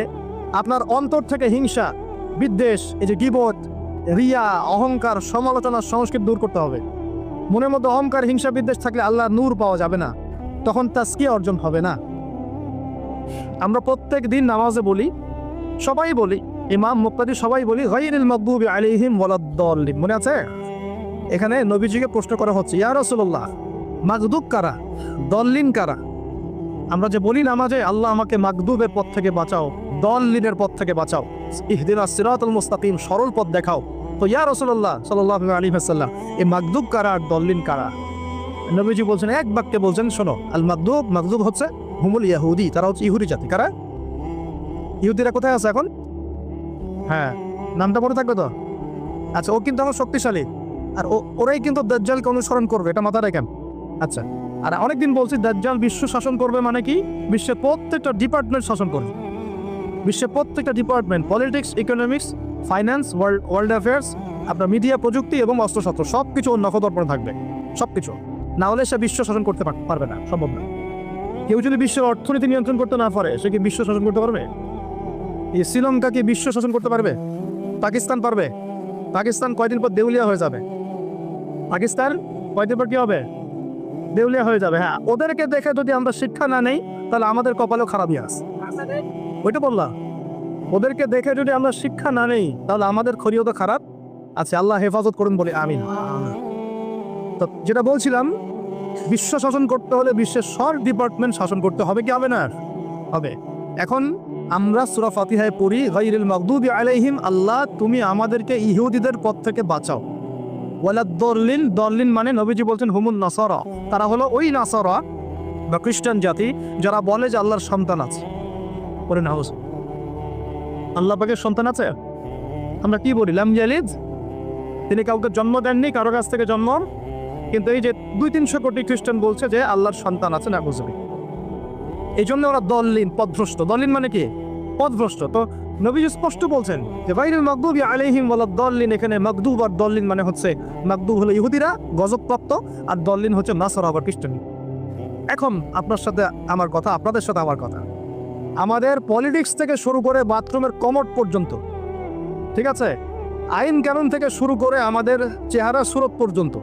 আপনার অন্তর থেকে হিংসা, বিদ্বেষ, এই যে গীবত, রিয়া, অহংকার, সমালোচনা, সংস্কৃতি দূর করতে হবে। মনের মধ্যে অহংকার, হিংসা, বিদ্বেষ থাকলে আল্লাহর নূর পাওয়া যাবে না, তখন তাসকিয়া অর্জন হবে না। আমরা প্রত্যেক দিন নামাজে বলি, সবাই বলি, ইমাম মুক্তাদি সবাই বলি গায়রিল মাগদুবি আলাইহিম ওয়ালাদ-দাল্লিন। মনে আছে? এখানে নবীজিকে প্রশ্ন করা হচ্ছে, ইয়া রাসূলুল্লাহ, মাগদুব কারা, দল্লিন কারা? আমরা যে বলি নামাজে, আল্লাহ আমাকে মাগদুবের পথ থেকে বাঁচাও, দল্লিনের পথ থেকে বাঁচাও, ইহদিনাস সিরাতাল মুস্তাকিম, সরল পথ দেখাও। তো ইয়া রাসূলুল্লাহ সাল্লাল্লাহু আলাইহি ওয়াসাল্লাম, এই মাগদুব কারা আর দল্লিন কারা? নবীজি বলছেন, এক বাক্যে বলছেন, শোনো, আল মাগদুব হচ্ছে হুমুল ইয়াহুদি, তারা হচ্ছে ইহুদি জাতি। কারা? ইহুদিরা কোথায় আছে এখন? হ্যাঁ, নামটা মনে থাকবে তো? আচ্ছা, ও কিন্তু আমার শক্তিশালী, আর ওরাই কিন্তু দাজ্জালকে অনুসরণ করবে, এটা মাথায় রাখেন। আচ্ছা, আর অনেকদিন বলছি দাজ্জাল বিশ্ব শাসন করবে, মানে কি? বিশ্বের প্রত্যেকটা ডিপার্টমেন্ট শাসন করবে। বিশ্বের প্রত্যেকটা department, politics, economics, finance, world affairs, আপনার মিডিয়া, প্রযুক্তি এবং অস্ত্রশস্ত্র, সব কিছু ওর নখদর্পণে থাকবে। সব কিছু না হলে সে বিশ্ব শাসন করতে পারবে না, সম্ভব না। কেউ যদি বিশ্বের অর্থনীতি নিয়ন্ত্রণ করতে না পারে, সে কি বিশ্ব শাসন করতে পারবে? এই শ্রীলঙ্কা কি বিশ্ব শাসন করতে পারবে? পাকিস্তান পারবে? পাকিস্তান কয়দিন পর দেউলিয়া হয়ে যাবে। পাকিস্তান কয়দিন পর কি হবে? দেউলিয়া হয়ে যাবে। হ্যাঁ, ওদেরকে দেখে যদি আমরা শিক্ষা না নেই, তাহলে আমাদের কপালেও খারাপই আছে। ওইটা বললাম, ওদেরকে দেখে যদি আমরা শিক্ষা না নেই, তাহলে আমাদের খরিও তো খারাপ আছে। আল্লাহ হেফাজত করুন বলে আমিন। তো যেটা বলছিলাম, বিশ্ব শাসন করতে হলে বিশ্বের সব ডিপার্টমেন্ট শাসন করতে হবে, কি হবে না? হবে। এখন আমরা সূরা ফাতিহায় পড়ি, গায়রিল মাগদুবি আলাইহিম, আল্লাহ তুমি আমাদেরকে ইহুদিদের পথ থেকে বাঁচাও। ওয়ালাদ-দাল্লিন, দাল্লিন মানে নবীজি বলছেন হুমুন নাসারা, তারা হলো ওই নাসারা বা খ্রিস্টান জাতি যারা বলে যে আল্লাহর সন্তান আছে। বলেন হাউস, আল্লাহ পাকের সন্তান আছে? আমরা কি বলি? লাম ইয়ালিদ, তিনি কাউকে জন্ম দেননি, কারো কাছ থেকে জন্ম। কিন্তু এই যে 200-300 কোটি খ্রিস্টান বলছে যে আল্লাহর সন্তান আছে, না বুঝবি। এই জন্য ওরা দল্লিন, পথভ্রষ্ট। দল্লিন মানে কি? পথভ্রষ্ট। তো নবীজি স্পষ্ট বলছেন যে গায়রিল মাগদুবি আলাইহিম ওয়ালাদ-দাল্লিন। এখানে মাগদুব আর দল্লিন মানে হচ্ছে, মাগদুব হলো ইহুদিরা, গজবপ্রাপ্ত, আর দল্লিন হচ্ছে নাসারা বা খ্রিস্টান। এখন আপনার সাথে আমার কথা, আপনাদের সাথে আমার কথা, আমাদের পলিটিক্স থেকে শুরু করে বাথরুমের কমোড পর্যন্ত, ঠিক আছে, আইন কানুন থেকে শুরু করে আমাদের চেহারা সুরত পর্যন্ত,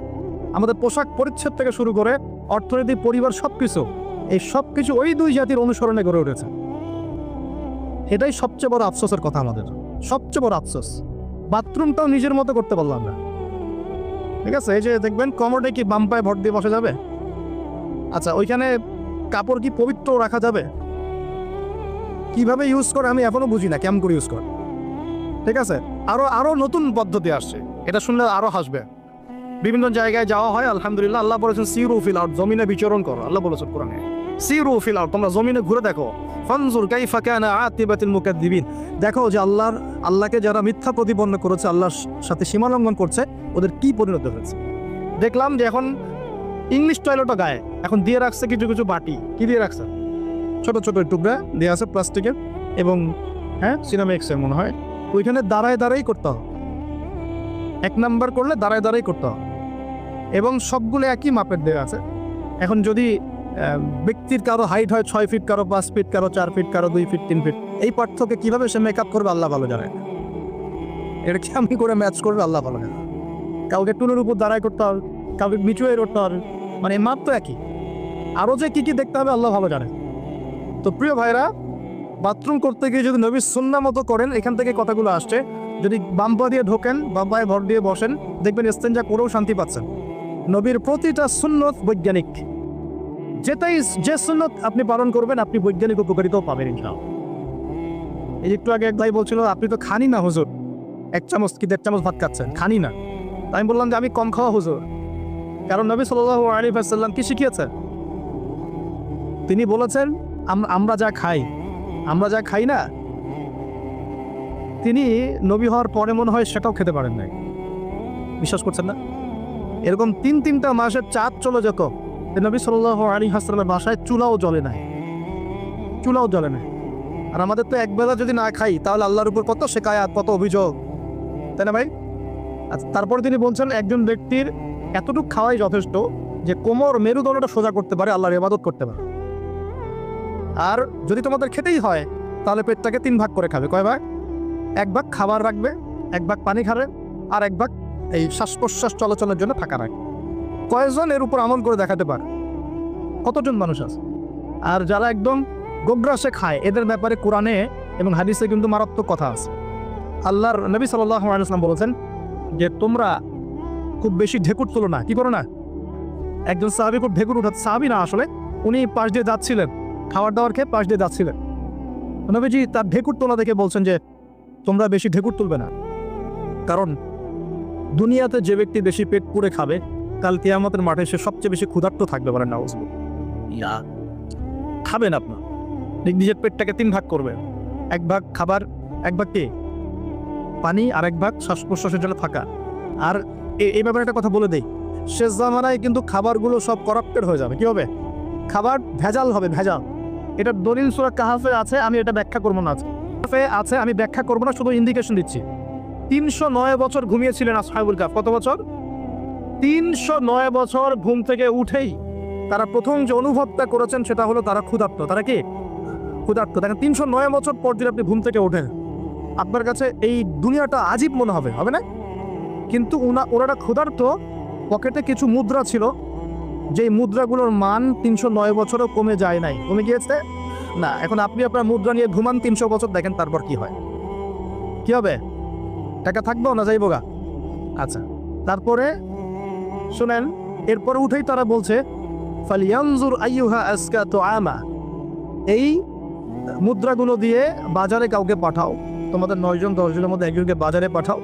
আমাদের পোশাক পরিচ্ছদ থেকে শুরু করে অর্থনীতি, পরিবার, সবকিছু, এই সবকিছু ওই দুই জাতির অনুসরণে গড়ে উঠেছে। এটাই সবচেয়ে বড় আফসোসের কথা, আমাদের সবচেয়ে বড় আফসোস। বাথরুমটাও নিজের মতো করতে পারলাম না, ঠিক আছে। এই যে দেখবেন কমোডে কি বাম পায়ে ভর দিয়ে বসে যাবে? আচ্ছা, ওইখানে কাপড় কি পবিত্র রাখা যাবে? কিভাবে ইউজ করে আমি এখনো বুঝি না, কেমন করে ইউজ করে। ঠিক আছে, আরো নতুন পদ্ধতি আসছে, এটা শুনলে আরো হাসবে। বিভিন্ন জায়গায় যাওয়া হয়, আলহামদুলিল্লাহ। আল্লাহ বলেছেন সিরু ফিল আরদ, জমিনে বিচরণ করো। আল্লাহ বলেছেন কোরআনে সিরু ফিল আরদ, তোমরা জমিনে ঘুরে দেখো। ফানজুর কাইফা কানা আতিবাতুল মুকাদ্দিবিন, দেখো যে আল্লাহকে যারা মিথ্যা প্রতিপন্ন করেছে, আল্লাহর সাথে সীমালঙ্ঘন করছে, ওদের কি পরিণত হয়েছে। দেখলাম যে এখন ইংলিশ টয়লেটও গায়ে এখন দিয়ে রাখছে কিছু কিছু বাটি। কি দিয়ে রাখছে? ছোট ছোট টুকরা দিয়ে আছে প্লাস্টিকের, এবং হ্যাঁ সিনামিক্সের মনে হয়। ওইখানে দাঁড়াই করতে হবে। 1 নাম্বার করলে দাঁড়াই করতে হবে, এবং সবগুলো একই মাপের দেওয়া আছে। এখন যদি ব্যক্তির কারো হাইট হয় 6 ফিট, কারো 5 ফিট, কারো 4 ফিট, কারো 2 ফিট 3 ফিট, এই পার্থক্য কিভাবে সে মেকআপ করবে আল্লাহ ভালো জানে। এটা কি আমি করে ম্যাচ করবে আল্লাহ ভালো জানে। কাউকে টুলের উপর দাঁড়াই করতে হবে, কাউকে নিচু হয়ে করতে হবে, মানে মাপ তো একই। আরও যে কি কি দেখতে হবে আল্লাহ ভালো জানে। তো প্রিয় ভাইরা, বাথরুম করতে গিয়ে যদি নবীর সুন্নাহ মতো করেন, এখান থেকে কথাগুলো আসছে। যদি বাম পা দিয়ে ঢোকেন, বাম পায়ে ভর দিয়ে বসেন, দেখবেন ইস্তেঞ্জা করেও শান্তি পাচ্ছেন। নবীর প্রতিটা সুন্নত বৈজ্ঞানিক। যে সুন্নত আপনি পালন করবেন, আপনি বৈজ্ঞানিক উপকারিতাও পাবেন ইনশাআল্লাহ। এই একটু আগে এক ভাই বলছিল, আপনি তো খানি না হুজুর, 1 চামচ কি 1.5 চামচ ভাত খাচ্ছেন, খানি না। আমি বললাম যে আমি কম খাওয়া হুজুর, কারণ নবী সাল্লাল্লাহু আলাইহি ওয়াসাল্লাম কি শিখিয়েছেন? তিনি বলেছেন আমরা যা খাই না, তিনি নবী হওয়ার পরে মনে হয় সেটাও খেতে পারেন নাই। বিশ্বাস করছেন না? এরকম 3-3টা মাসের চাঁদ চলে যেত, নবী সাল্লাল্লাহু আলাইহি ওয়াসাল্লামের বাসায় চুলাও জ্বলে নাই। আর আমাদের তো একবেলা যদি না খাই, তাহলে আল্লাহর উপর কত শিকায়াত, কত অভিযোগ, তাই না ভাই? আচ্ছা, তারপরে তিনি বলছেন একজন ব্যক্তির এতটুকু খাওয়াই যথেষ্ট যে কোমর মেরুদণ্ডটা সোজা করতে পারে, আল্লাহর ইবাদত করতে পারে। আর যদি তোমাদের খেতেই হয়, তাহলে পেটটাকে 3 ভাগ করে খাবে। কয় ভাগ? 1 ভাগ খাবার রাখবে, 1 ভাগ পানি খাবে, আর 1 ভাগ এই শ্বাস প্রশ্বাস চলাচলের জন্য ফাঁকা রাখবে। কয়েকজন এর উপর আমল করে দেখাতে পারে? কতজন মানুষ আছে? আর যারা একদম গোগ্রাসে খায়, এদের ব্যাপারে কোরআনে এবং হাদিসে কিন্তু মারাত্মক কথা আছে। আল্লাহর নবী সাল্লাল্লাহু আলাইহি ওয়াসাল্লাম বলেছেন যে তোমরা খুব বেশি ঢেকুর তোলো না। কি করো না? একজন সাহাবী খুব ঢেকুর উঠাচ্ছে, সাহাবী না আসলে, উনি পাশ দিয়ে যাচ্ছিলেন, খাবার দাবার খেয়ে পাশ দিয়ে যাচ্ছিলেন। নবীজি তার ঢেকুর তোলা দেখে বলছেন যে তোমরা বেশি ঢেকুর তুলবে না, কারণ দুনিয়াতে যে ব্যক্তি বেশি পেট পুরে খাবে, কাল কিয়ামতের মাঠে সে সবচেয়ে বেশি ক্ষুধার্ত থাকবে। বলেন নাউজুবিল্লাহ। খাবেন আপনার নিজের পেটটাকে 3 ভাগ করবে, 1 ভাগ খাবার, 1 ভাগ কি পানি, আর 1 ভাগ শ্বাস প্রশ্বাসের জন্য ফাঁকা। আর এই ব্যাপারে একটা কথা বলে দেই, শেষ জামানায় কিন্তু খাবারগুলো সব করাপ্টেড হয়ে যাবে। কি হবে? খাবার ভেজাল হবে, ভেজাল। এটা দলিল সূরা কাহাফে আছে, আমি এটা ব্যাখ্যা করবো না। আছে আমি ব্যাখ্যা করবো না, শুধু ইন্ডিকেশন দিচ্ছি। 309 বছর ঘুমিয়েছিলেন আসহাবুল কাহফ। কত বছর? 309 বছর ঘুম থেকে উঠেই তারা প্রথম যে অনুভবটা করেছেন সেটা হলো তারা ক্ষুধার্ত। তারা কি ক্ষুধার্ত? দেখেন 309 বছর পর যদি আপনি ঘুম থেকে ওঠেন, আপনার কাছে এই দুনিয়াটা আজীব মনে হবে, হবে না? কিন্তু ওনারা ক্ষুধার্ত, পকেটে কিছু মুদ্রা ছিল, যেই মুদ্রাগুলোর মান 309 বছরও কমে যায় নাই। কমে গিয়েছে না। এখন আপনি আপনার মুদ্রা নিয়ে ঘুমান 300 বছর, দেখেন তারপর কি হয়। কি হবে? টাকা থাকবেও না, যাইব গা। আচ্ছা, তারপরে শুনেন, এরপরে উঠেই তারা বলছে ফালিয়ানজুর আইয়ুহা আজকা তুআমা, এই মুদ্রাগুলো দিয়ে বাজারে কাউকে পাঠাও, তোমাদের 9 জন 10 জনের মধ্যে একজনকে বাজারে পাঠাও।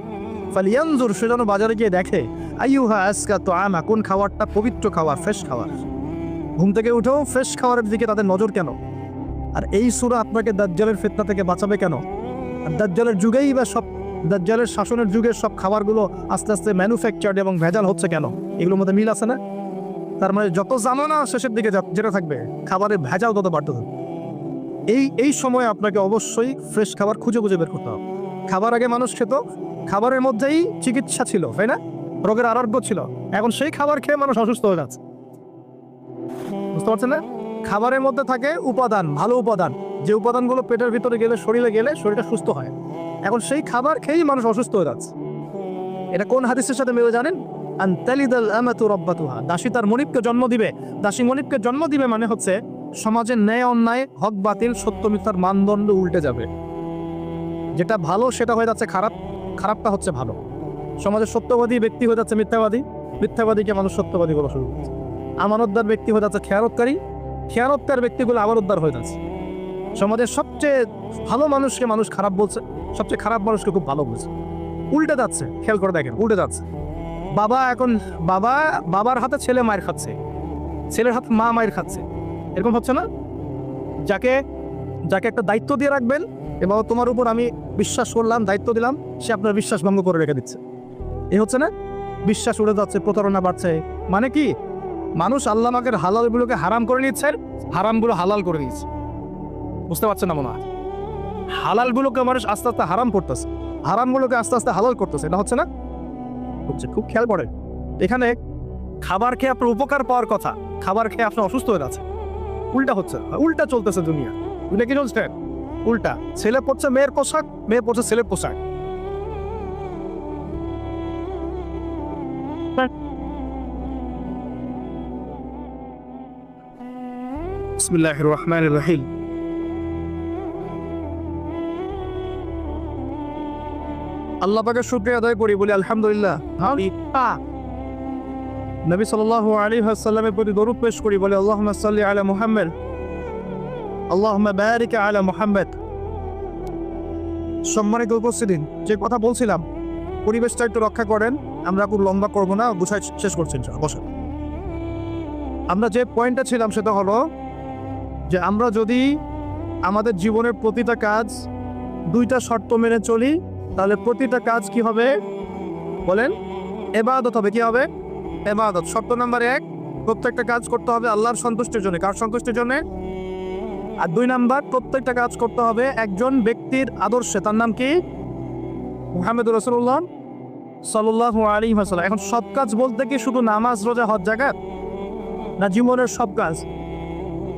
ফালিয়ানজুর, সে যেন বাজারে গিয়ে দেখে আইয়ুহা আজকা তুআমা, কোন খাবারটা পবিত্র খাবার, ফ্রেশ খাবার। ঘুম থেকে উঠেও ফ্রেশ খাবারের দিকে তাদের নজর কেন? আর এই সূরা আপনাকে দাজ্জালের ফিতনা থেকে বাঁচাবে কেন? আর দাজ্জালের যুগেই বা সব, দাজ্জালের শাসনের যুগের সব খাবারগুলো আস্তে আস্তে ম্যানুফ্যাকচার্ড এবং ভেজাল হচ্ছে কেন? এগুলোর মধ্যে মিল আছে না? তার মানে যত জামানা শেষের দিকে যেটা থাকবে, খাবারের ভেজাল তত বাড়তে থাকবে। এই সময় আপনাকে অবশ্যই ফ্রেশ খাবার খুঁজে বের করতে হবে। খাবার আগে মানুষ খেত, খাবারের মধ্যেই চিকিৎসা ছিল, তাই না? রোগের আরোগ্য ছিল। এখন সেই খাবার খেয়ে মানুষ অসুস্থ হয়ে যাচ্ছে। বুঝতে পারছেন না? খাবারের মধ্যে থাকে উপাদান, ভালো উপাদান, যে উপাদানগুলো পেটের ভিতরে গেলে, শরীরে গেলে শরীরটা সুস্থ হয়। এখন সেই খাবার খেয়েই মানুষ অসুস্থ হয়ে যাচ্ছে। এটা কোন হাদিসের সাথে মিলে জানেন? আনতালিদাল আমাতু রাব্বাতুহা, দাসী তার মনিবকে জন্ম দিবে। দাসী মনিবকে জন্ম দিবে মানে হচ্ছে সমাজের ন্যায় অন্যায়, হক বাতিল, সত্য মিথ্যার মানদণ্ড উল্টে যাবে। যেটা ভালো সেটা হয়ে যাচ্ছে খারাপ, খারাপটা হচ্ছে ভালো। সমাজের সত্যবাদী ব্যক্তি হয়ে যাচ্ছে মিথ্যাবাদী, মিথ্যাবাদীকে মানুষ সত্যবাদী বলা শুরু করছে। আমানতদার ব্যক্তি হয়ে যাচ্ছে খেয়ানতকারী, খেয়ানতকার ব্যক্তিগুলো আমানতদার হয়ে যাচ্ছে। সমাজের সবচেয়ে ভালো মানুষকে মানুষ খারাপ বলছে, সবচেয়ে খারাপ মানুষকে খুব ভালো বলছে। উল্টে যাচ্ছে, খেয়াল করে দেখেন, উল্টে যাচ্ছে। বাবার হাতে ছেলে মায়ের খাচ্ছে, ছেলের হাতে মা মায়ের খাচ্ছে, এরকম হচ্ছে না? যাকে একটা দায়িত্ব দিয়ে রাখবেন এবং তোমার উপর আমি বিশ্বাস করলাম, দায়িত্ব দিলাম, সে আপনার বিশ্বাস ভঙ্গ করে রেখে দিচ্ছে। এই হচ্ছে না? বিশ্বাস উড়ে যাচ্ছে, প্রতারণা বাড়ছে। মানে কি? মানুষ আল্লাহ পাকের হালালগুলোকে হারাম করে নিচ্ছে, হারামগুলো হালাল করে নিচ্ছে। বুঝতে পারছেন না মনে হয়? হালালগুলোকে মানুষ আস্তে আস্তে হারাম করতেছে, হারামগুলোকে আস্তে আস্তে হালাল করতেছে। এটা হচ্ছে না? হচ্ছে। খুব খেয়াল করেন, এখানে খাবার খেয়ে আপনার উপকার পাওয়ার কথা, খাবার খেয়ে আপনি অসুস্থ হয়ে যাচ্ছে। উল্টা হচ্ছে, উল্টা চলতেছে দুনিয়া। দুনিয়া কি চলছে? উল্টা। ছেলে পড়ছে মেয়ের পোশাক, মেয়ে পড়ছে ছেলের পোশাক। বিসমিল্লাহির রহমানির রহিম। আল্লাহ পাকের শুকরিয়া আদায় করি, বলি আলহামদুলিল্লাহ। নবী সাল্লাল্লাহু আলাইহি ওয়াসাল্লামের প্রতি দরুদ পেশ করি, বলি আল্লাহুম্মা সাল্লি আলা মুহাম্মদ, আল্লাহুম্মা বারিক আলা মুহাম্মদ। সম্মানিত উপস্থিতি, যে কথা বলছিলাম, পরিবেশটা একটু রক্ষা করেন। আমরা খুব লম্বা করব না, গুছাই শেষ করছি বসে। আমরা যে পয়েন্টটা ছিলাম সেটা হলো যে আমরা যদি আমাদের জীবনের প্রতিটা কাজ দুইটা শর্ত মেনে চলি, তাহলে প্রতিটা কাজ কি হবে বলেন? ইবাদত হবে। কি হবে? ইবাদত। শর্ত নাম্বার 1, প্রত্যেকটা কাজ করতে হবে আল্লাহর সন্তুষ্টির জন্য। কার সন্তুষ্টির জন্য? আর 2 নাম্বার, প্রত্যেকটা কাজ করতে হবে একজন ব্যক্তির আদর্শে। তার নাম কি? মুহাম্মদ রাসূলুল্লাহ সাল্লাল্লাহু আলাইহি ওয়াসাল্লাম। এখন সব কাজ বলতে কি শুধু নামাজ, রোজা, হজ, যাকাত? না, জীবনের সব কাজ।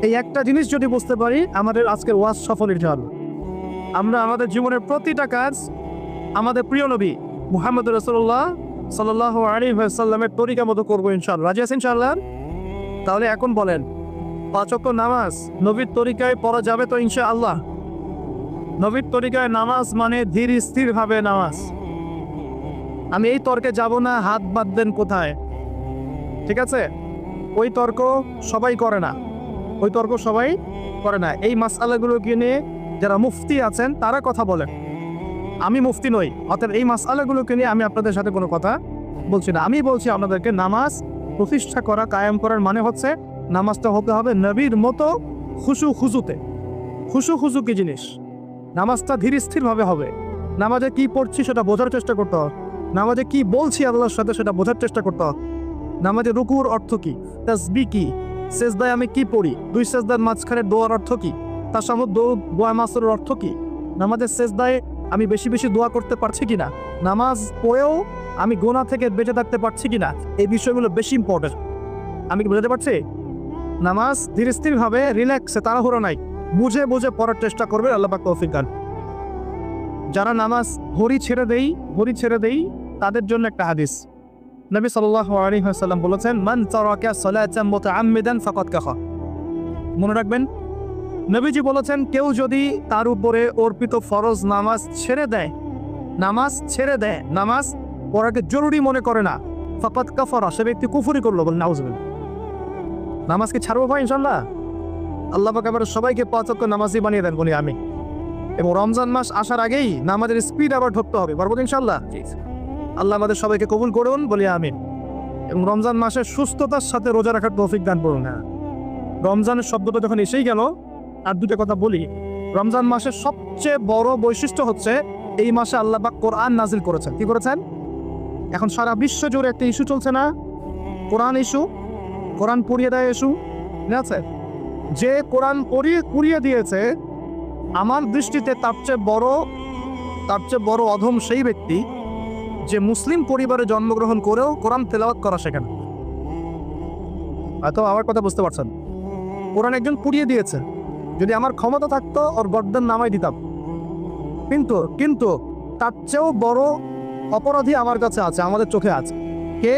এই একটা জিনিস যদি বুঝতে পারি, আমাদের আজকের ওয়াজ সফল ইনশাআল্লাহ। আমরা আমাদের জীবনের প্রতিটা কাজ আমাদের প্রিয় নবী মুহাম্মদ রাসূলুল্লাহ সাল্লাল্লাহু আলাইহি ওয়াসাল্লামের তরিকা মতো করবো ইনশাআল্লাহ। রাজি আছেন ইনশাআল্লাহ? তাহলে এখন বলেন, 5 ওয়াক্ত নামাজ নবীর তরিকায় পড়া যাবে তো ইনশাআল্লাহ? নবীর তরিকায় নামাজ মানে ধীর স্থির ভাবে নামাজ। আমি এই তর্কে যাব না, হাত বাদ দেন কোথায়, ঠিক আছে? ওই তর্ক সবাই করে না, ওই তর্ক সবাই করে না। এই মাসআলাগুলোকে নিয়ে যারা মুফতি আছেন তারা কথা বলেন। আমি মুফতি নই, অর্থাৎ এই মাসআলাগুলোকে নিয়ে আমি আপনাদের সাথে কোনো কথা বলছি না। আমি বলছি আপনাদেরকে, নামাজ প্রতিষ্ঠা করা, কায়েম করার মানে হচ্ছে নামাজটা হতে হবে নবীর মতো খুশু খুজুতে। খুশু খুজু কি জিনিস? নামাজটা ধীর স্থিরভাবে হবে। নামাজে কি পড়ছি সেটা বোঝার চেষ্টা করতে হবে। নামাজে কি বলছি আল্লাহর সাথে সেটা বোঝার চেষ্টা করতে হবে। নামাজে রুকুর অর্থ কি, তাসবিহ কি, সেজদায় আমি কি পড়ি, 2 সেজদার মাঝখানে দোয়ার অর্থ কি, তার সামনে দোয়া মাসুরের অর্থ কি, নামাজের সেজদায় আমি বেশি বেশি দোয়া করতে পারছি কিনা, নামাজ পড়েও আমি গুনাহ থেকে বেঁচে থাকতে পারছি কিনা, এই বিষয়গুলো বেশি ইম্পর্টেন্ট। আমি কি বোঝাতে পারছি? নামাজ ধীর স্থিরভাবে, রিল্যাক্সে, তাড়াহুড়ো নাই, বুঝে বুঝে পড়ার চেষ্টা করবে। আল্লাহ পাক তৌফিক দান। যারা নামাজ ঘড়ি ছেড়ে দেই তাদের জন্য একটা হাদিস। নবী সাল্লাল্লাহু আলাইহি ওয়াসাল্লাম বলেছেন, মান তারাকা সালাতান মুতাআম্মিদান ফাকাদ কাফা। মনে রাখবেন, নবীজি বলেছেন, কেউ যদি তার উপরে অর্পিত ফরজ নামাজ ছেড়ে দেয়, নামাজ পড়াকে জরুরি মনে করে না, ফাকাদ কাফারা, সে ব্যক্তি কুফরি করলো। বলেন নাউজুবিল্লাহ। নামাজ কি ছাড়বো ভাই ইনশাআল্লাহ? আল্লাহ পাক আবার সবাইকে 5 ওয়াক্ত নামাজি বানিয়ে দেন, বলি আমি। এবং রমজান মাস আসার আগেই নামাজের স্পিড আবার ধরতে হবে, পারবো ইনশাআল্লাহ? আল্লাহ আমাদের সবাইকে কবুল করুন, বলি আমিন। এবং রমজান মাসে সুস্থতার সাথে রোজা রাখার তৌফিক দান করুন। হ্যাঁ, রমজানের শব্দটা যখন এসেই গেল, আর 2টা কথা বলি। রমজান মাসের সবচেয়ে বড় বৈশিষ্ট্য হচ্ছে এই মাসে আল্লাহ পাক কোরআন নাজিল করেছেন। কি করেছেন? এখন সারা বিশ্ব জুড়ে একটা ইস্যু চলছে না, কোরআন ইস্যু, কোরআন পড়িয়ে দেয় ইস্যু, ঠিক আছে? যে কোরআন পুড়িয়ে দিয়েছে, আমার দৃষ্টিতে তার চেয়ে বড় অধম সেই ব্যক্তি যে মুসলিম পরিবারে জন্মগ্রহণ করেও কোরআন তেলাওয়াত করা শেখে না। হয়তো আমার কথা বুঝতে পারছেন। কোরআন একজন পুড়িয়ে দিয়েছে, যদি আমার ক্ষমতা থাকতো ওর গর্দান নামাই দিতাম, কিন্তু তার চেয়েও বড় অপরাধী আমার কাছে আছে, আমাদের চোখে আছে। কে?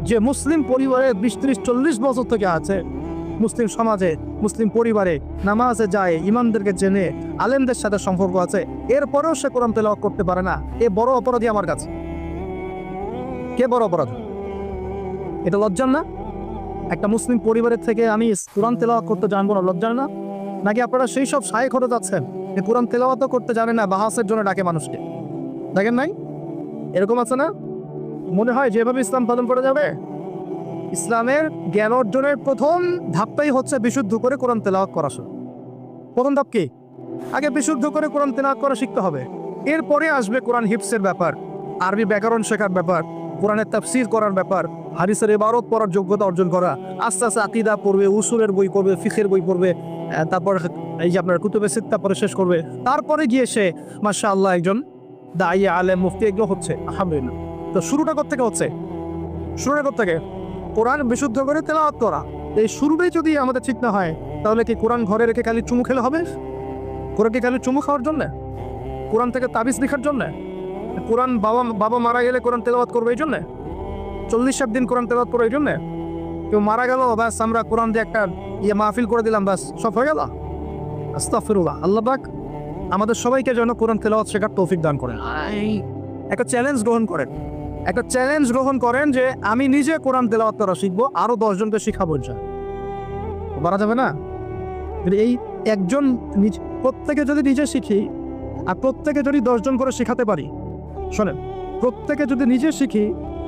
যে মুসলিম পরিবারে 20-30-40 বছর থেকে আছে, মুসলিম সমাজে, মুসলিম পরিবারে নামাজে যায়, ইমামদেরকে জেনে, আলেমদের সাথে সম্পর্ক আছে, এরপরেও সে কোরআন তেলাওয়াত করতে পারে না। এ বড় অপরাধী আমার কাছে। কে বড় অপরাধী? এটা লজ্জার না? একটা মুসলিম পরিবারের থেকে আমি কোরআন তেলাওয়াত করতে জানবো না, লজ্জা না? নাকি আপনারা সেই সব শায়েখ হতে যাচ্ছেন যে কোরআন তেলাওয়াতও করতে জানে না, বাহাসের জন্য ডাকে মানুষকে? দেখেন নাই এরকম আছে না? মনে হয় যেভাবে ইসলাম পালন করা যাবে। ইসলামের জ্ঞান অর্জনের প্রথম ধাপটাই হচ্ছে বিশুদ্ধ করে কোরআন তেলাওয়াত করা শুরু। প্রথম ধাপ কি? আগে বিশুদ্ধ করে কোরআন তেলাওয়াত করা শিখতে হবে। এরপরে আসবে কোরআন হিফসের ব্যাপার, আরবি ব্যাকরণ শেখার ব্যাপার, কোরআনের তাফসীর করার ব্যাপার, হাদিসের ইবারত পড়ার যোগ্যতা অর্জন করা, আস্তে আস্তে আকীদা পড়বে, উসুলের বই পড়বে, ফিকহের বই পড়বে, তারপর এই যে আপনার কুতুবে সিত্তা পড়ে শেষ করবে। তারপরে গিয়ে সে মাশাআল্লাহ একজন দাঈ, আলেম, মুফতি এগুলো হচ্ছে। আলহামদুলিল্লাহ। তো শুরুটা কোত্থেকে হচ্ছে? শুরুটা কোত্থেকে? কোরআন বিশুদ্ধ করে তেলাওয়াত করা। এই শুরুটাই যদি আমাদের ঠিক না হয়, তাহলে কি কোরআন ঘরে রেখে খালি চুমু খেলে হবে? কোরআন কি খালি চুমু খাওয়ার জন্য? কোরআন থেকে তাবিজ লেখার জন্য? কোরআন বাবা মারা গেলে কোরআন তেলাওয়াত করবে এই জন্যে? 40 দিন কোরআন তেলাওয়াত করবে এই জন্যে? কেউ মারা গেল, ব্যাস আমরা কোরআন দিয়ে একটা মাহফিল করে দিলাম, ব্যাস সব হয়ে গেল? আস্তাগফিরুল্লাহ। আল্লাহ পাক আমাদের সবাইকে যেন কোরআন তেলাওয়াত শেখার তৌফিক দান করেন। একটা চ্যালেঞ্জ গ্রহণ করেন, একটা চ্যালেঞ্জ গ্রহণ করেন যে আমি নিজে কোরআন তেলাওয়াত করা শিখবো, আরো 10 জনকে শিখাবো। পারা যাবে না? এই একজন প্রত্যেকে যদি নিজে শিখি আর প্রত্যেকে যদি 10 জন করে শেখাতে পারি, শোনেন, প্রত্যেকে যদি নিজে শিখি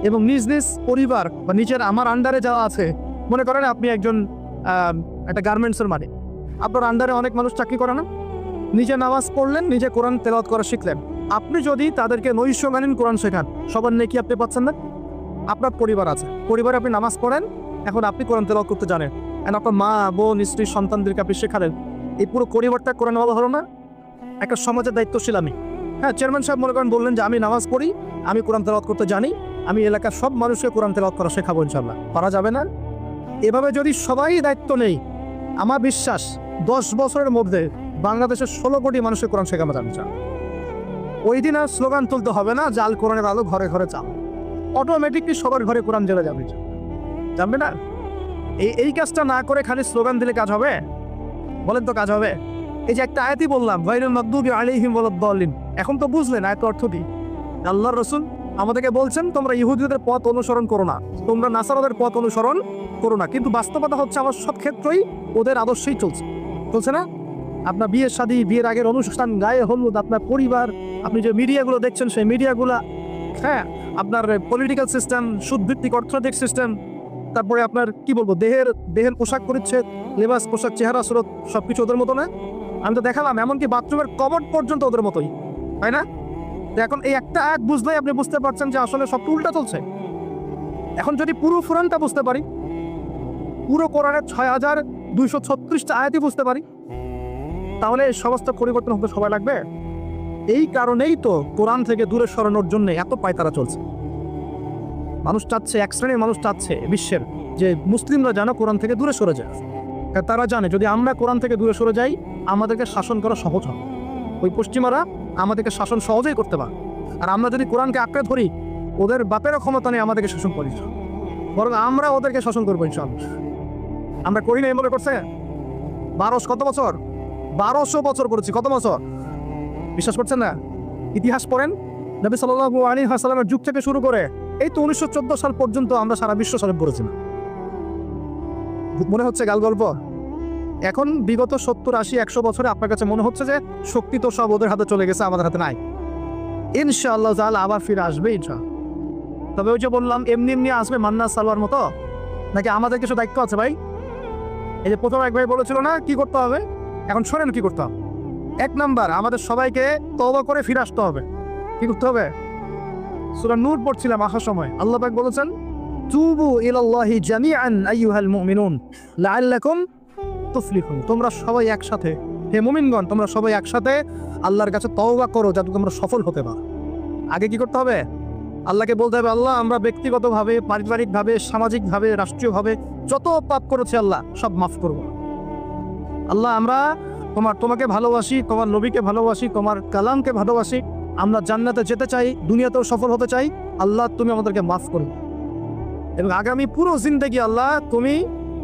এবং নিজ নিজ পরিবার বা নিজের আমার আন্ডারে যাওয়া আছে, মনে করেন আপনি একজন একটা গার্মেন্টসের মালিক, আপনার আন্ডারে অনেক মানুষ চাকরি করে না? নিজে নামাজ পড়লেন, নিজে কোরআন তেলাওয়াত করা শিখলেন। আপনি যদি তাদেরকে নৈশকালীন কোরআন শেখান, সবার নেকি আপনি পাচ্ছেন না? আপনার পরিবার আছে, পরিবারে আপনি নামাজ পড়েন, এখন আপনি কোরআন তেলাওয়াত করতে জানেন, এখন আপনার মা, বোন, স্ত্রী, সন্তানদেরকে আপনি শেখালেন। এই পুরো পরিবারটা কোরআন ওয়ালা হলো না? একটা সমাজের দায়িত্বশীল আমি। হ্যাঁ, চেয়ারম্যান সাহেব মনে করেন বললেন যে আমি নামাজ পড়ি, আমি কোরআন তেলাওয়াত করতে জানি, আমি এলাকার সব মানুষকে কোরআন তেলাওয়াত করা শেখাবো ইনশাআল্লাহ। পারা যাবে না? এভাবে যদি সবাই দায়িত্ব নেই, আমার বিশ্বাস 10 বছরের মধ্যে বাংলাদেশের 16 কোটি মানুষের কোরআন শেখানো যাবে। ওই দিন আর স্লোগান তুলতে হবে না, জাল কোরআনের আলো ঘরে ঘরে চাও, অটোমেটিকলি সবার ঘরে কোরআন জ্বলে যাবে। জানবে না? এই কাজটা না করে খালি স্লোগান দিলে কাজ হবে? বলেন তো কাজ হবে? এই যে একটা আয়াতই বললাম, গায়রুল মাগদুবি আলাইহিম ওয়ালাদ-দাল্লিন, এখন তো বুঝলেন আয়াতের অর্থ কি? আল্লাহর রাসূল আমাদেরকে বলছেন তোমরা ইহুদিদের পথ অনুসরণ করো না, তোমরা নাসারাদের পথ অনুসরণ করো না। কিন্তু বাস্তবতা হচ্ছে আমার সব ক্ষেত্রেই ওদের আদর্শই চলছে না? আপনার বিয়ের শাদী, বিয়ের আগের অনুষ্ঠান, গায়ে হলুদ, আপনার পরিবার, আপনি যে মিডিয়াগুলো দেখছেন সেই মিডিয়াগুলা, হ্যাঁ, আপনার পলিটিক্যাল সিস্টেম, সুদভিত্তিক অর্থনৈতিক সিস্টেম, তারপরে আপনার কি বলবো, দেহের পোশাক পরিচ্ছদ, লেবাস, পোশাক, চেহারা, সুরত, সবকিছু ওদের মতো না? আমি তো দেখালাম, এমনকি বাথরুমের কবর্ড পর্যন্ত ওদের মতোই, তাই না? তো এখন এই একটা আয়াত বুঝলেই আপনি বুঝতে পারছেন যে আসলে সব উল্টা চলছে। এখন যদি পুরো কোরআনটা বুঝতে পারি, পুরো কোরআনের 6236টা আয়াতই বুঝতে পারি, তাহলে এই সমস্ত পরিবর্তন হতে সময় লাগবে। এই কারণেই তো কোরআন থেকে দূরে সরানোর জন্য এত পায়তারা চলছে। মানুষ চাচ্ছে, এক শ্রেণীর মানুষ চাচ্ছে বিশ্বের যে মুসলিমরা যেন কোরআন থেকে দূরে সরে যায়। তারা জানে যদি আমরা কোরআন থেকে দূরে সরে যাই, আমাদেরকে শাসন করা সহজ হবে। ওই পশ্চিমারা আমাদেরকে শাসন সহজেই করতে পারে। আর আমরা যদি কোরআনকে আঁকড়ে ধরি, ওদের বাপেরও ক্ষমতা নেই আমাদেরকে শাসন করি, বরং আমরা ওদেরকে শাসন করবো ইনশাআল্লাহ। আমরা করি না এভাবে করছে? 1200 বছর করেছি। কত বছর? বিশ্বাস করছেন না? ইতিহাস পড়েন, নবী সাল্লাল্লাহু আলাইহি ওয়াসাল্লামের যুগ থেকে শুরু করে এই তো 1914 সাল পর্যন্ত আমরা সারা বিশ্ব সাহেব পড়েছি না? মনে হচ্ছে গাল গল্প। এখন বিগত 70, 80, 100 বছরে আপনার কাছে মনে হচ্ছে যে শক্তি তো সব ওদের হাতে চলে গেছে, আমাদের হাতে নাই। ইনশাআল্লাহ তাআলা আবার ফিরে আসবে ইনশাআল্লাহ। তবে ওই যে বললাম, এমনি আসবে মান্না সালোয়ার মতো, নাকি আমাদের কিছু দায়িত্ব আছে ভাই? এই যে প্রথম এক ভাই বলেছিল না কি করতে হবে, এখন শোনেন কি করতে হবে। 1 নাম্বার, আমাদের সবাইকে তওবা করে ফিরে আসতে হবে। কি করতে হবে? সূরা নূর পড়ছিলাম আসার সময়, আল্লাহ পাক বলেছেন, তুবু ইলাল্লাহি জামিআন আইয়ুহাল মুমিনুন লাআল্লাকুম তুফলিহুন। তোমরা সবাই একসাথে, হে মুমিনগণ, তোমরা সবাই একসাথে আল্লাহর কাছে তওবা করো যাতে তোমরা সফল হতে পারো। আগে কি করতে হবে? আল্লাহকে বলতে হবে, আল্লাহ আমরা ব্যক্তিগতভাবে, পারিবারিকভাবে, সামাজিকভাবে, রাষ্ট্রীয়ভাবে যত পাপ করেছি আল্লাহ সব মাফ করব। আল্লাহ আমরা তোমাকে ভালোবাসি, তোমার নবীকে ভালোবাসি, তোমার কালামকে ভালোবাসি, আমরা জান্নাতে যেতে চাই, দুনিয়াতেও সফল হতে চাই, আল্লাহ তুমি আমাদেরকে মাফ করবে। এবং আগামী পুরো জিন্দেগি আল্লাহ তুমি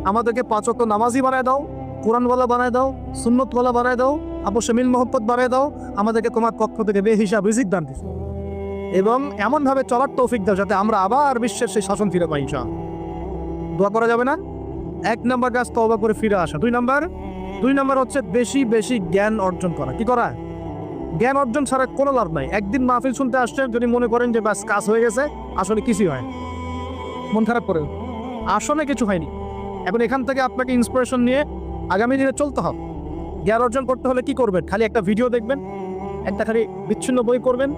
আমাদেরকে 5 ওয়াক্ত নামাজি বানায় দাও, কোরআনওয়ালা বানায় দাও, সুন্নতওয়ালা বানায় দাও, আপসে মিল মহব্বত বানায় দাও, আমাদেরকে তোমার পক্ষ থেকে বেহিসাব রিজিক দান দিও এবং এমনভাবে চলার তৌফিক দাও যাতে আমরা আবার বিশ্বের সেই শাসন ফিরে পাই। ইনশাআল্লাহ দোয়া করা যাবে না? এক নাম্বার কাজ তওবা করে ফিরে আসা। দুই নাম্বার হচ্ছে বেশি বেশি জ্ঞান অর্জন করা। কি করা? জ্ঞান অর্জন ছাড়া কোনো লাভ নাই। একদিন মাহফিল শুনতে আসছেন, যদি মনে করেন যে বাস কাজ হয়ে গেছে, আসলে কিছুই হয়, মন খারাপ করে, আসলে কিছু হয়নি। এখন এখান থেকে আপনাকে ইন্সপিরেশন নিয়ে আগামী দিনে চলতে হবে। জ্ঞান অর্জন করতে হলে কি করবেন? খালি একটা ভিডিও দেখবেন, একটা খালি বিচ্ছিন্ন বই করবেন।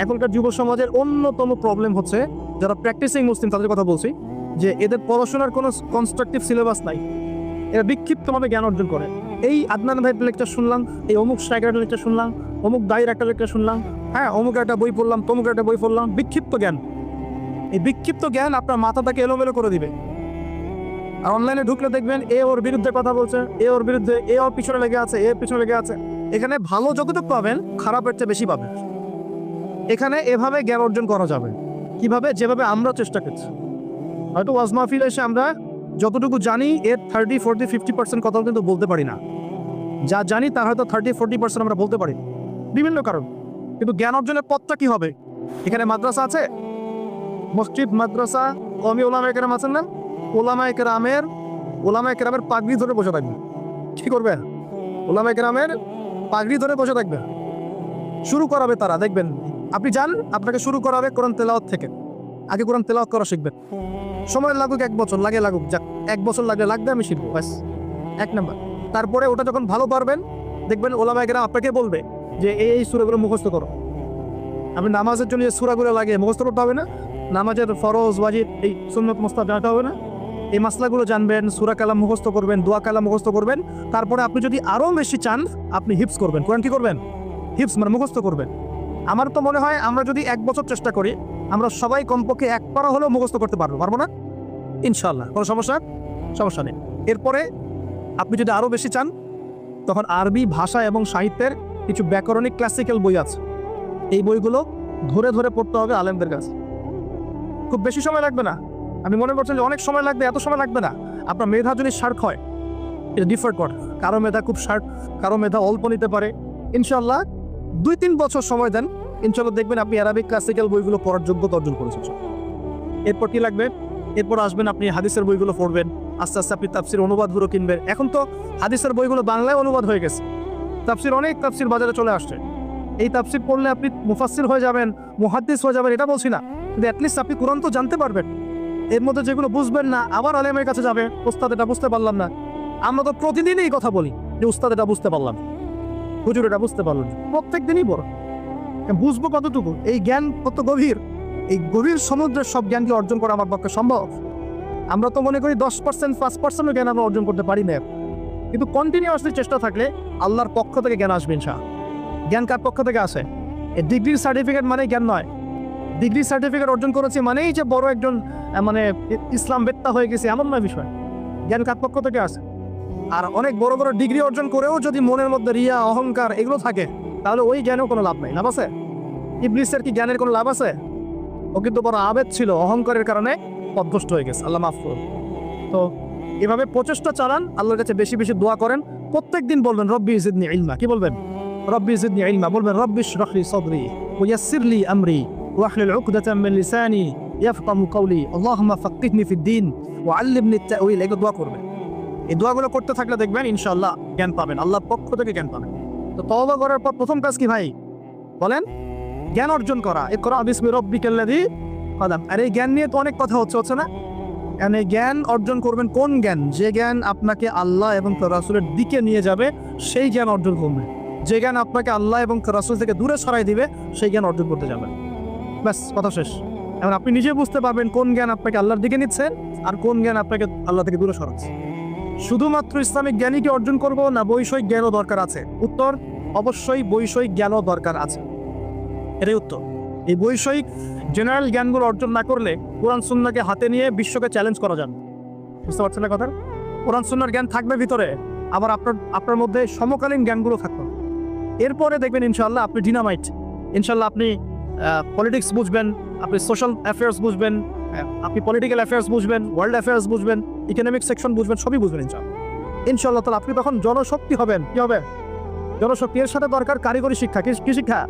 এখনকার যুব সমাজের অন্যতম প্রবলেম হচ্ছে, যারা প্র্যাকটিসিং মুসলিম তাদের কথা বলছি, যে এদের পড়াশোনার কোনো কনস্ট্রাকটিভ সিলেবাস নাই। এরা বিক্ষিপ্তভাবে জ্ঞান অর্জন করে। এই আদনান ভাইয়ের লেকচার শুনলাম, এই অমুক স্ট্রাইকারের লেকচার শুনলাম, অমুক দায়ের একটা লেকচার শুনলাম, হ্যাঁ অমুক একটা বই পড়লাম, তমুক একটা বই পড়লাম, বিক্ষিপ্ত জ্ঞান। এই বিক্ষিপ্ত জ্ঞান আপনার মাথাটাকে এলোমেলো করে দিবে। আর অনলাইনে ঢুকলে দেখবেন এ ওর বিরুদ্ধে কথা বলছে, এ ওর বিরুদ্ধে, এ ওর পিছনে লেগে আছে, এ পিছনে লেগে আছে। এখানে ভালো যতটুকু পাবেন, খারাপের চেয়ে বেশি পাবেন। এখানে এভাবে জ্ঞান অর্জন করা যাবে। কিভাবে? যেভাবে আমরা চেষ্টা করছি। হয়তো ওয়াজ মাহফিলে এসে আমরা যতটুকু জানি এর 30, 40, 50% কথাও কিন্তু বলতে পারি না। যা জানি তার হয়তো 30, 40% আমরা বলতে পারি, বিভিন্ন কারণ। কিন্তু জ্ঞান অর্জনের পথটা কি হবে? এখানে মাদ্রাসা আছে, মসজিদ, মাদ্রাসা, কওমি ওলামায়ে কেরাম আছেন না? ওলামায়ে কেরামের পাগড়ি ধরে বসে থাকবে। কি করবে? ওলামায়ে কেরামের পাগড়ি ধরে বসে থাকবে। শুরু করাবে তারা, দেখবেন আপনি যান, আপনাকে শুরু করাবে কোরআন তেলাওয়াত থেকে। আগে কোরআন তেলাওয়াত করা শিখবেন। সময় লাগুক 1 বছর, লাগুক, যাক 1 বছর লাগবে, আমি শিখবো, ব্যাস 1 নাম্বার। তারপরে ওটা যখন ভালো পারবেন, দেখবেন ওলামায়ে কেরাম আপনাকে বলবে যে এই সূরাগুলো মুখস্থ করো। আপনি নামাজের জন্য যে সূরাগুলো লাগে মুখস্থ করতে হবে না? নামাজের ফরজ, ওয়াজিব, এই সুন্নত, মুস্তাহাব জানতে হবে না? এই মাসলাগুলো জানবেন, সূরা কালাম মুখস্থ করবেন, দোয়া কালাম মুখস্থ করবেন। তারপরে আপনি যদি আরও বেশি চান, আপনি হিফজ করবেন। কোরআন কি করবেন? হিফজ মানে মুখস্থ করবেন। আমার তো মনে হয় আমরা যদি 1 বছর চেষ্টা করি, আমরা সবাই কমপক্ষে 1 পারা হলেও মুখস্থ করতে পারবো না? ইনশাআল্লাহ, কোনো সমস্যা নেই। এরপরে আপনি যদি আরও বেশি চান, তখন আরবি ভাষা এবং সাহিত্যের কিছু ব্যাকরণিক ক্লাসিক্যাল বই আছে। এই বইগুলো ধরে ধরে পড়তে হবে আলেমদের কাছে। খুব বেশি সময় লাগবে না। আমি মনে করছেন যে অনেক সময় লাগবে, এত সময় লাগবে না। আপনার মেধা যদি শার্প হয়, এটা ডিফার করে। কারো মেধা খুব শার্প, কারো মেধা অল্প নিতে পারে। ইনশাআল্লাহ 2-3 বছর সময় দেন, ইনশাআল্লাহ দেখবেন আপনি আরবিক ক্লাসিক্যাল বইগুলো পড়ার যোগ্যতা অর্জন করেছেন। এরপর কি লাগবে? এরপর আসবেন আপনি হাদিসের বইগুলো পড়বেন, আস্তে আস্তে আপনি তাফসির অনুবাদগুলো কিনবেন। এখন তো হাদিসের বইগুলো বাংলায় অনুবাদ হয়ে গেছে। অনেক তাফসির বাজারে চলে আসছে। এই তাফসির পড়লে আপনি মুফাসসির হয়ে যাবেন, মুহাদ্দিস হয়ে যাবেন, এটা বলছি না, কিন্তু অ্যাটলিস্ট আপনি কোরআন তো জানতে পারবেন। এর মধ্যে যেগুলো বুঝবেন না, আবার আলেমের কাছে যাবে, ওস্তাদ এটা বুঝতে পারলাম না। আমরা তো প্রতিদিনই কথা বলি যে উস্তাদ এটা বুঝতে পারলাম, হুজুর এটা বুঝতে পারলাম। প্রত্যেক দিনই বড় বুঝবো কতটুকু? এই জ্ঞান কত গভীর, এই গভীর সমুদ্রের সব জ্ঞানকে অর্জন করা আমার পক্ষে সম্ভব? আমরা তো মনে করি 10%, 5% জ্ঞান আমরা অর্জন করতে পারি না। কিন্তু কন্টিনিউয়াসলি চেষ্টা থাকলে আল্লাহর পক্ষ থেকে জ্ঞান আসবে ইনশাআল্লাহ। জ্ঞান কার পক্ষ থেকে আসে? এই ডিগ্রির সার্টিফিকেট মানে জ্ঞান নয়। ডিগ্রি সার্টিফিকেট অর্জন করেছি মানেই যে বড় একজন মানে ইসলাম বেত্তা হয়ে গেছে, এমন নয় বিষয়। জ্ঞান কার পক্ষ থেকে আসে? আর অনেক বড় বড় ডিগ্রি অর্জন করেও যদি মনের মধ্যে রিয়া, অহংকার এগুলো থাকে, তাহলে ওই জ্ঞানেও কোনো লাভ নাই। লাভ আছে? ইবলিসের কি জ্ঞানের কোনো লাভ আছে? ও কিন্তু বড় আবেদ ছিল, অহংকারের কারণে পথভ্রষ্ট হয়ে গেছে। আল্লাহ মাফ করুন। তো এভাবে প্রচেষ্টা চালান, আল্লাহর কাছে বেশি বেশি দোয়া করেন। প্রত্যেক দিন বলবেন রব্বি জিদনি ইলমা। কি বলবেন? রব্বি জিদনি ইলমা। বলবেন রব্বি ইশরাহ লি সাদরি ওয়া ইয়াসসির লি আমরি ওয়াহলুল উকদাতাম মিন লিসানি ইয়াফকাহু কওলি আল্লাহুম্মা ফাক্কিহনি ফিদ-দীন ওয়া আল্লিমনি আত-তা'উইল। এগুলো দোয়া করবেন। এই দোয়াগুলো করতে থাকলে দেখবেন ইনশাআল্লাহ জ্ঞান পাবেন, আল্লাহর পক্ষ থেকে জ্ঞান পাবেন। তো তওবা করার পর প্রথম কাজ কি ভাই? বলেন, জ্ঞান অর্জন করা। ইকরা বিসমি রাব্বিকাল্লাযী খালাক। আর এই জ্ঞান নিয়ে তো অনেক কথা হচ্ছে না? মানে জ্ঞান অর্জন করবেন কোন জ্ঞান? যে জ্ঞান আপনাকে আল্লাহ এবং তার রাসূলের দিকে নিয়ে যাবে, সেই জ্ঞান অর্জন করবেন। যে জ্ঞান আপনাকে আল্লাহ এবং তার রাসূল থেকে দূরে সরাই দিবে, সেই জ্ঞান অর্জন করতে যাবেন। ব্যাস, কথা শেষ। এখন আপনি নিজে বুঝতে পারবেন কোন জ্ঞান আপনাকে আল্লাহর দিকে নিচ্ছে আর কোন জ্ঞান আপনাকে আল্লাহ থেকে দূরে সরাচ্ছে। শুধুমাত্র ইসলামিক জ্ঞানই কি অর্জন করব, না বৈষয়িক জ্ঞানও দরকার আছে? উত্তর, অবশ্যই বৈষয়িক জ্ঞানও দরকার আছে। এটাই উত্তর। এই বৈষয়িক জেনারেল জ্ঞানগুলো অর্জন না করলে কোরআন সুন্নাহকে হাতে নিয়ে বিশ্বকে চ্যালেঞ্জ করা যাবে। বুঝতে পারছেন না কথা? কোরআন সুন্নাহর জ্ঞান থাকবে ভিতরে, আবার আপনার মধ্যে সমকালীন জ্ঞানগুলো থাকবে। এরপরে দেখবেন ইনশাআল্লাহ আপনি ডিনামাইট। ইনশাআল্লাহ আপনি পলিটিক্স বুঝবেন, আপনি সোশ্যাল অ্যাফেয়ার্স বুঝবেন, আপনি পলিটিক্যাল অ্যাফেয়ার্স বুঝবেন, ওয়ার্ল্ড অ্যাফেয়ার্স বুঝবেন, ইকোনমিক সেকশন বুঝবেন, সবই বুঝবেন ইনশাআল্লাহ। তাহলে আপনি তখন জনশক্তি হবেন। কি হবে? জনশক্তি। এর সাথে দরকার কারিগরি শিক্ষা। কি শিক্ষা?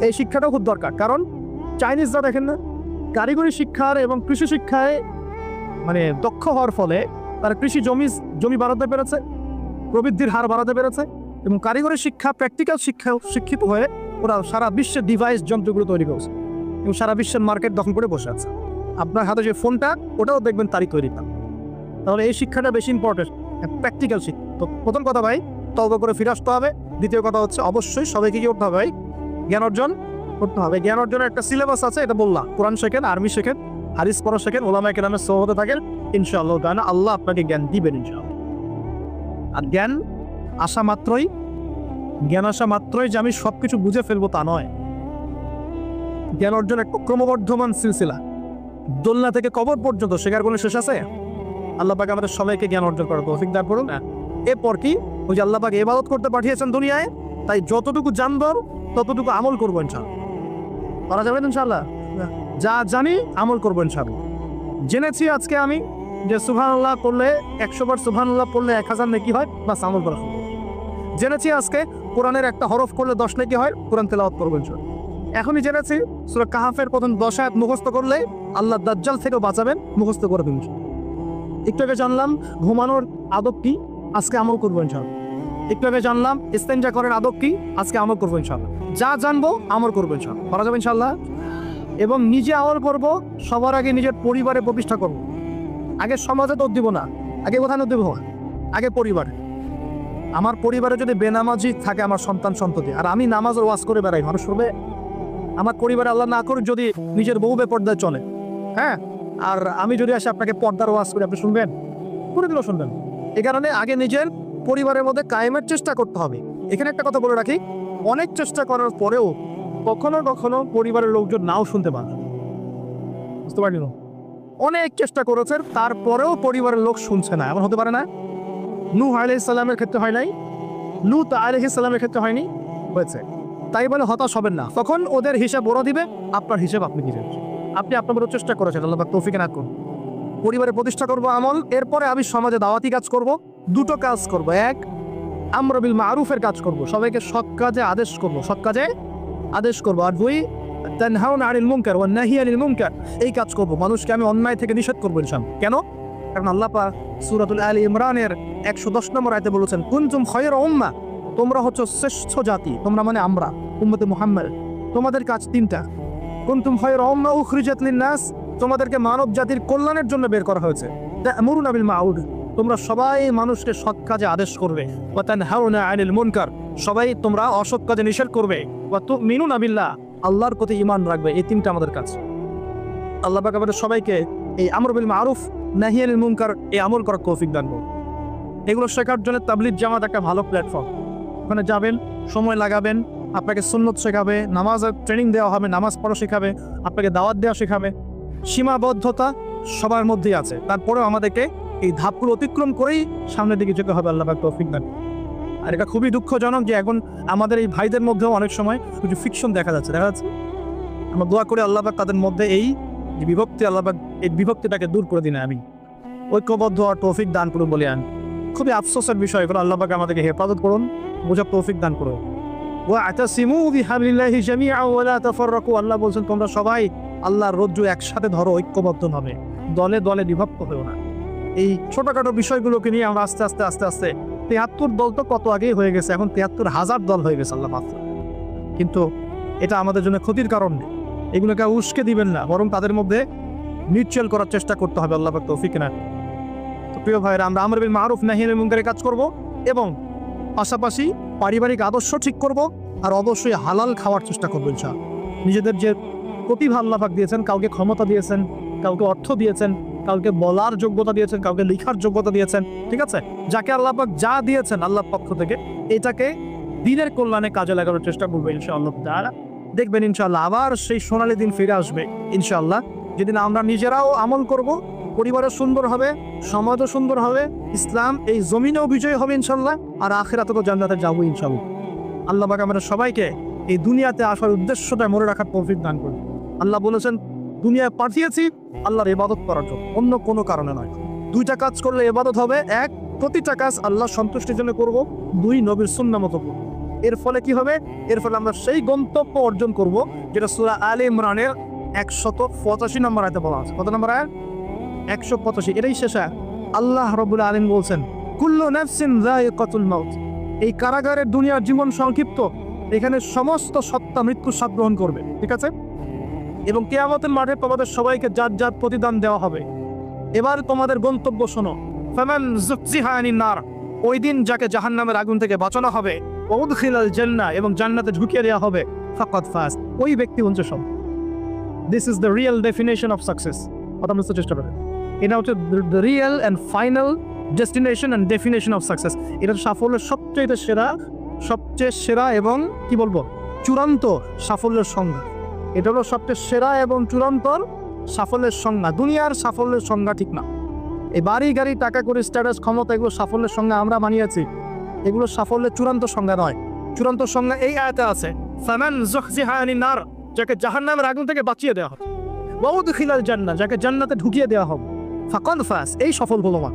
এই শিক্ষাটাও খুব দরকার। কারণ চাইনিজরা দেখেন না, কারিগরি শিক্ষার এবং কৃষি শিক্ষায় মানে দক্ষ হওয়ার ফলে তারা কৃষি জমি বাড়াতে পেরেছে, প্রবৃদ্ধির হার বাড়াতে পেরেছে, এবং কারিগরি শিক্ষা, প্র্যাকটিক্যাল শিক্ষাও শিক্ষিত হয়ে ওরা সারা বিশ্বের ডিভাইস যন্ত্রগুলো তৈরি করছে এবং সারা বিশ্বের মার্কেট দখল করে বসে আছে। আপনার হাতে যে ফোনটা, ওটাও দেখবেন তারই তৈরি না। তাহলে এই শিক্ষাটা বেশি ইম্পর্টেন্ট, প্র্যাকটিক্যাল শিক্ষা। তো প্রথম কথা ভাই, তওবা করে ফিরে আসতে হবে। দ্বিতীয় কথা হচ্ছে অবশ্যই সবাইকে কি করতে হবে ভাই? জ্ঞান অর্জন করতে হবে। জ্ঞান অর্জনের একটা সিলেবাস আছে, এটা বললাম। কোরআন শেখেন, আরবি শেখেন, হাদিস পড়া শেখেন, ওলামায়ে কেরামের সোহবতে থাকেন, ইনশাআল্লাহ তাআলা আল্লাহ আপনাকে জ্ঞান দিবেন ইনশাআল্লাহ। আর জ্ঞান আসা মাত্রই যে আমি সবকিছু বুঝে ফেলবো তা নয়। জ্ঞান অর্জন একটা ক্রমবর্ধমান সিলসিলা, দোলনা থেকে কবর পর্যন্ত শেখার কোনো শেষ আছে? আল্লাহ পাক আমাদের সবাইকে জ্ঞান অর্জন করার তৌফিক দান করুন। এরপর কি, ওই যে আল্লাহ পাক ইবাদত করতে পাঠিয়েছেন দুনিয়ায়, তাই যতটুকু জানবো ততটুকু আমল করবো ইনশাআল্লাহ। করা যাবে ইনশাআল্লাহ? যা জানি আমল করবো ইনশাআল্লাহ। জেনেছি আজকে আমি যে সুবহানাল্লাহ পড়লে 100 বার সুবহানাল্লাহ পড়লে 1000 নেকি হয়, বাস আমল করা হবে। জেনেছি আজকে কোরআনের একটা হরফ করলে 10 নেকি হয়, কোরআন তেলাওয়াত করবো ইনশাআল্লাহ। এখনই জেনেছি সূরা কাহাফের প্রথম 10 আয়াত মুখস্থ করলে আল্লাহ দাজ্জাল থেকেও বাঁচাবেন, মুখস্থ করে দিন। একটু আগে জানলাম ঘুমানোর আদব কি, আজকে আমল করবো ইনশাআল্লাহ। একটু আগে জানলাম ইস্তেনজা করার আদব কি, আজকে আমল করবো ইনশাআল্লাহ। যা জানবো আমল করবো ইনশাআল্লাহ, করা যাবে ইনশাআল্লাহ। এবং নিজে আমল করবো, সবার আগে নিজের পরিবারে প্রতিষ্ঠা করবো। আগে সমাজে দোষ দিব না, আগে কোথায় দিব, আগে পরিবারে। আমার পরিবারে যদি বেনামাজি থাকে আমার সন্তান সন্ততি, আর আমি নামাজের ওয়াজ করে বেড়াই, মানুষ শুনবে? আমার পরিবারে আল্লাহ না করুক যদি নিজের বউ বেপর্দায় চলে, হ্যাঁ, আর আমি যদি আসে আপনাকে পর্দার ওয়াজ করি, আপনি শুনবেন? করে দিলেও শুনবেন। এই কারণে আগে নিজের পরিবারের মধ্যে কায়েমের চেষ্টা করতে হবে। এখানে একটা কথা বলে রাখি, অনেক চেষ্টা করার পরেও কখনো কখনো পরিবারের লোকজন নাও শুনতে পারে, বুঝতে পারলেন? অনেক চেষ্টা করেছেন, তারপরেও পরিবারের লোক শুনছে না, এমন হতে পারে না? নূহ আলাইহিস সালামের ক্ষেত্রে হয় নাই, লূত আলাইহিস সালামের ক্ষেত্রে হয়নি, হয়েছে। তাই বলে হতাশ হবেন না, তখন ওদের হিসাব ওরা দিবে, আপনার হিসাব আপনি দিবেন। আপনি আপনার মতো চেষ্টা করেছেন, আল্লাহ পাক তৌফিক না করুন। পরিবারে প্রতিষ্ঠা করব আমল, এরপরে আমি সমাজে দাওয়াতি কাজ করব। দুটো কাজ করব, এক আমর বিল মারুফের কাজ করব, সবাইকে সৎ কাজে আদেশ করব, সৎ কাজে আদেশ করব। আর দুই তানহাউনা আনিল মুনকার ওয়া নাহি আনিল মুনকার, এই কাজ করব, মানুষকে আমি অন্যায় থেকে নিষেধ করব ইনশাআল্লাহ। কেন? কারণ আল্লাহ পাক সূরাতুল আলী ইমরানের 110 নম্বর আয়াতে বলেছেন, কুনতুম খায়রা উম্মাহ, তোমরা হচ্ছে শ্রেষ্ঠ জাতি। তোমরা মানে আমরা, উম্মতে মুহাম্মদ। তোমাদের কাজ তিনটা। কুনতুম খায়রা উম্মাহ উখরিজাত লিন-নাস, তোমাদেরকে মানব জাতির কল্যাণের জন্য বের করা হয়েছে। তা'মুরুনা বিল মা'রুফ, তোমরা সবাই মানুষকে সৎ কাজে আদেশ করবে। ওয়া তানহাউনা আনিল মুনকার, সবাই তোমরা অসৎ কাজে নিষেধ করবে। ওয়া তু'মিনুনা বিল্লাহ, আল্লাহর প্রতি ঈমান রাখবে। এই তিনটা আমাদের কাজ। আল্লাহ পাক আমাদের সবাইকে এই আমর বিল মারুফ নাহি আনিল মুনকার এই আমল করার তৌফিক দান করুন। এগুলো শেখার জন্য তাবলীগ জামাত একটা ভালো প্ল্যাটফর্ম। ওখানে যাবেন, সময় লাগাবেন, আপনাকে সুন্নত শেখাবে, নামাজের ট্রেনিং দেওয়া হবে, নামাজ পড়া শেখাবে, আপনাকে দাওয়াত দেওয়া শেখাবে। সীমাবদ্ধতা সবার মধ্যেই আছে, তারপরেও আমাদেরকে এই ধাপগুলো অতিক্রম করেই সামনের দিকে যেতে হবে। আল্লাহ পাক তৌফিক দান। আর এটা খুবই দুঃখজনক যে এখন আমাদের এই ভাইদের মধ্যেও অনেক সময় কিছু ফিকশন দেখা যাচ্ছে। আমরা দোয়া করে আল্লাহ পাক তাদের মধ্যে এই যে বিভক্তি, আল্লাহ পাক এই বিভক্তিটাকে দূর করে দিন। আমি ঐক্যবদ্ধ আর তৌফিক দান করুন বলে আনি। খুবই আফসোসের বিষয়, এগুলো আল্লাহ পাক আমাদেরকে হেফাজত করুন, বোঝার তৌফিক দান করুন। ওয়া'তাসিমু বিহাবলিল্লাহি জামিআন ওয়া লা তাফাররাকু, আল্লাহ বলছেন তোমরা সবাই আল্লাহর রজ্জু একসাথে ধরো, ঐক্যবদ্ধ হবে, দলে দলে বিভক্ত হয়েও না। এই ছোটখাটো বিষয়গুলোকে নিয়ে আমরা আস্তে আস্তে 73 দল তো কত আগেই হয়ে গেছে, এখন 73,000 দল হয়ে গেছে আল্লাহ মাফ। কিন্তু এটা আমাদের জন্য ক্ষতির কারণ নেই। এগুলোকে উস্কে দিবেন না, বরং তাদের মধ্যে মিউচুয়াল করার চেষ্টা করতে হবে। আল্লাহ পাক তৌফিক না। তো প্রিয় ভাইরা, আমরা আমর বিল মারুফ নাহি আনিল মুনকারের কাজ করব এবং পাশাপাশি পারিবারিক আদর্শ ঠিক করব, আর অবশ্যই হালাল খাওয়ার চেষ্টা করবো ইনশাআল্লাহ। নিজেদের যে প্রতিভা আল্লাহ পাক দিয়েছেন, কাউকে ক্ষমতা দিয়েছেন, কাউকে অর্থ দিয়েছেন, কাউকে বলার যোগ্যতা দিয়েছেন, কাউকে লেখার যোগ্যতা দিয়েছেন, ঠিক আছে? যাকে আল্লাহ পাক যা দিয়েছেন আল্লাহর পক্ষ থেকে, এটাকে দিনের কল্যাণে কাজে লাগানোর চেষ্টা করবো ইনশাআল্লাহ তাআলা। দেখবেন ইনশাআল্লাহ আবার সেই সোনালী দিন ফিরে আসবে ইনশাআল্লাহ, যেদিন আমরা নিজেরাও আমল করব, পরিবারও সুন্দর হবে, সমাজও সুন্দর হবে, ইসলাম এই জমিনেও বিজয় হবে ইনশাআল্লাহ, আর আখিরাতেও জান্নাতে যাবো ইনশাআল্লাহ। আল্লাহ পাক আমাদের সবাইকে এই দুনিয়াতে আসার উদ্দেশ্যটা মনে রাখার তৌফিক দান করুন। আল্লাহ বলেছেন দুনিয়ায় পাঠিয়েছি আল্লাহর ইবাদত করার জন্য, অন্য কোনো কারণে নয়। দুইটা কাজ করলে ইবাদত হবে, এক প্রতিটা কাজ আল্লাহ সন্তুষ্টির জন্য করব, দুই নবীর সুন্নাহ মতো করব। এর ফলে কি হবে? এর ফলে আমরা সেই গন্তব্য অর্জন করব যেটা সূরা আলে ইমরানের 185 নম্বর আয়াতে বলা আছে। কত নম্বর আয়াত? 185। এটাই শেষ আয়াত। আল্লাহ রাব্বুল আলামিন বলছেন কুল্লু নাফসিন যায়িকাতুল মাউত। এই কারাগারের দুনিয়ার জীবন সংক্ষিপ্ত, এখানে সমস্ত সত্তা মৃত্যুর স্বাদ গ্রহণ করবে, ঠিক আছে? এবং কিয়ামতের মাঠে তোমাদের সবাইকে জাত জাত প্রতিদান দেওয়া হবে। এবার তোমাদের গন্তব্য শোনো, ফামান যুকজিহা আনিন নার, ওই দিন যাকে জাহান্নামের আগুন থেকে বাঁচানো হবে, ওয়া উদখিলাল জান্নাহ, এবং জান্নাতে ঢুকিয়ে দেওয়া হবে, ফাকাদ ফাজ, ওই ব্যক্তি হচ্ছে সব। This is the real definition of success. কথা বুঝতে চেষ্টা করেন, এটা হচ্ছে the real and final destination and definition of success. এটা সাফল্যের সবচেয়ে সেরা এবং কি বলবো, চূড়ান্ত সাফল্যের সংজ্ঞা। এটা হলো সবচেয়ে সেরা এবং চূড়ান্ত সাফল্যের সংজ্ঞা। দুনিয়ার সাফল্যের সংজ্ঞা ঠিক না। এই বাড়ি গাড়ি টাকা করে স্ট্যাটাস ক্ষমতা এগুলো সাফল্যের সংজ্ঞা আমরা মানিয়েছি, এগুলো সাফল্যের চূড়ান্ত সংজ্ঞা নয়। চূড়ান্ত সংজ্ঞা এই আয়াতে আছে, ফামান যুকজিহা আনিন নার, যাকে জাহান্নামের আগুন থেকে বাঁচিয়ে দেওয়া হবে, ওয়া উদখিলাল জান্নাহ, যাকে জান্নাতে ঢুকিয়ে দেওয়া হবে, ফাকাদ ফাজ, এই সফল হলো মা,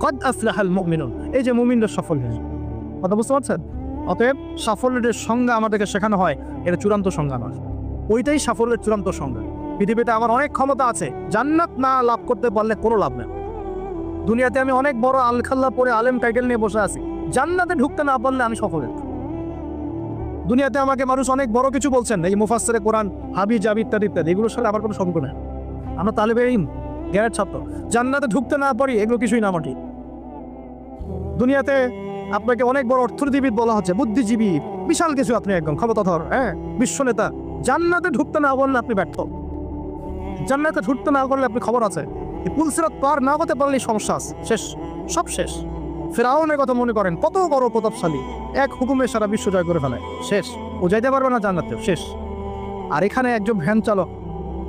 কদ আফলাহাল মুমিনুন, এই যে মুমিনরা সফল হয়েছে। কথা বুঝতে পারছেন? অতএব সাফল্যের সংজ্ঞা আমাদেরকে শেখানো হয়, এটা চূড়ান্ত সংজ্ঞা নয়, ওইটাই সাফল্যের চূড়ান্ত সংজ্ঞা। পৃথিবীতে আমার অনেক ক্ষমতা আছে, জান্নাত না লাভ করতে পারলে কোনো লাভ নেই। দুনিয়াতে আমি অনেক বড় আলখাল্লা পরে আলেম টাইটেল নিয়ে বসে আছি, জান্নাতে ঢুকতে না পারলে আমি সফল। দুনিয়াতে আমাকে মানুষ অনেক বড় কিছু বলছেন, এই মুফাসসিরে কোরআন, হাবি জাবি ইত্যাদি ইত্যাদি, এগুলোর সাথে আমার কোনো সম্পর্ক নেই। আমরা তালেবে ইলম, জ্ঞানের ছাত্র, জান্নাতে ঢুকতে না পারি এগুলো কিছুই না আমার ঠিক। দুনিয়াতে আপনাকে অনেক বড় অর্থনীতিবিদ বলা হচ্ছে, বুদ্ধিজীবী, বিশাল কিছু, আপনি একদম ক্ষমতাধর, বিশ্ব নেতা, জান্নাতে ঢুকতে না পারলে আপনি ব্যর্থ। জান্নাতে ঢুকতে না পারলে আপনি খবর আছে, এই পুলসিরাত পার না হতে পারলে সমস্যা আছে, শেষ, সব শেষ। ফিরআউনের কথা মনে করেন, কত বড় প্রতাপশালী, এক হুকুমে সারা বিশ্ব জয় করে ফেলে, শেষ, ও যাইতে পারবে না জান্নাতে, শেষ। আর এখানে একজন ভ্যান চালক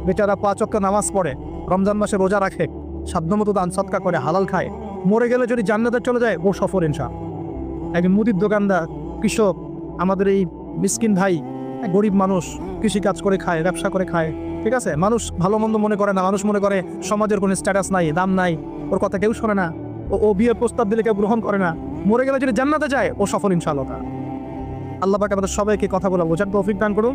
বেচারা 5 ওয়াক্ত নামাজ পড়ে, রমজান মাসে রোজা রাখে, সাধ্যমতো দান সদকা করে, হালাল খায়, মরে গেলে যদি জান্নাতে চলে যায় ও সফল ইনশাআল্লাহ। একজন মুদির দোকানদার, কৃষক, আমাদের এই মিসকিন ভাই, গরিব মানুষ, কৃষি কাজ করে খায়, ব্যবসা করে খায়, ঠিক আছে? মানুষ ভালো মন্দ মনে করে না, মানুষ মনে করে সমাজের কোনো স্ট্যাটাস নাই, দাম নাই, ওর কথা কেউ শোনে না, ও বিয়ের প্রস্তাব দিলে কেউ গ্রহণ করে না, মরে গেলে যদি জান্নাতে যায় ও সফল ইনশাআল্লাহ। আল্লাহ পাক আমাদের সবাইকে কথা বলা বোঝার তৌফিক দান করুন।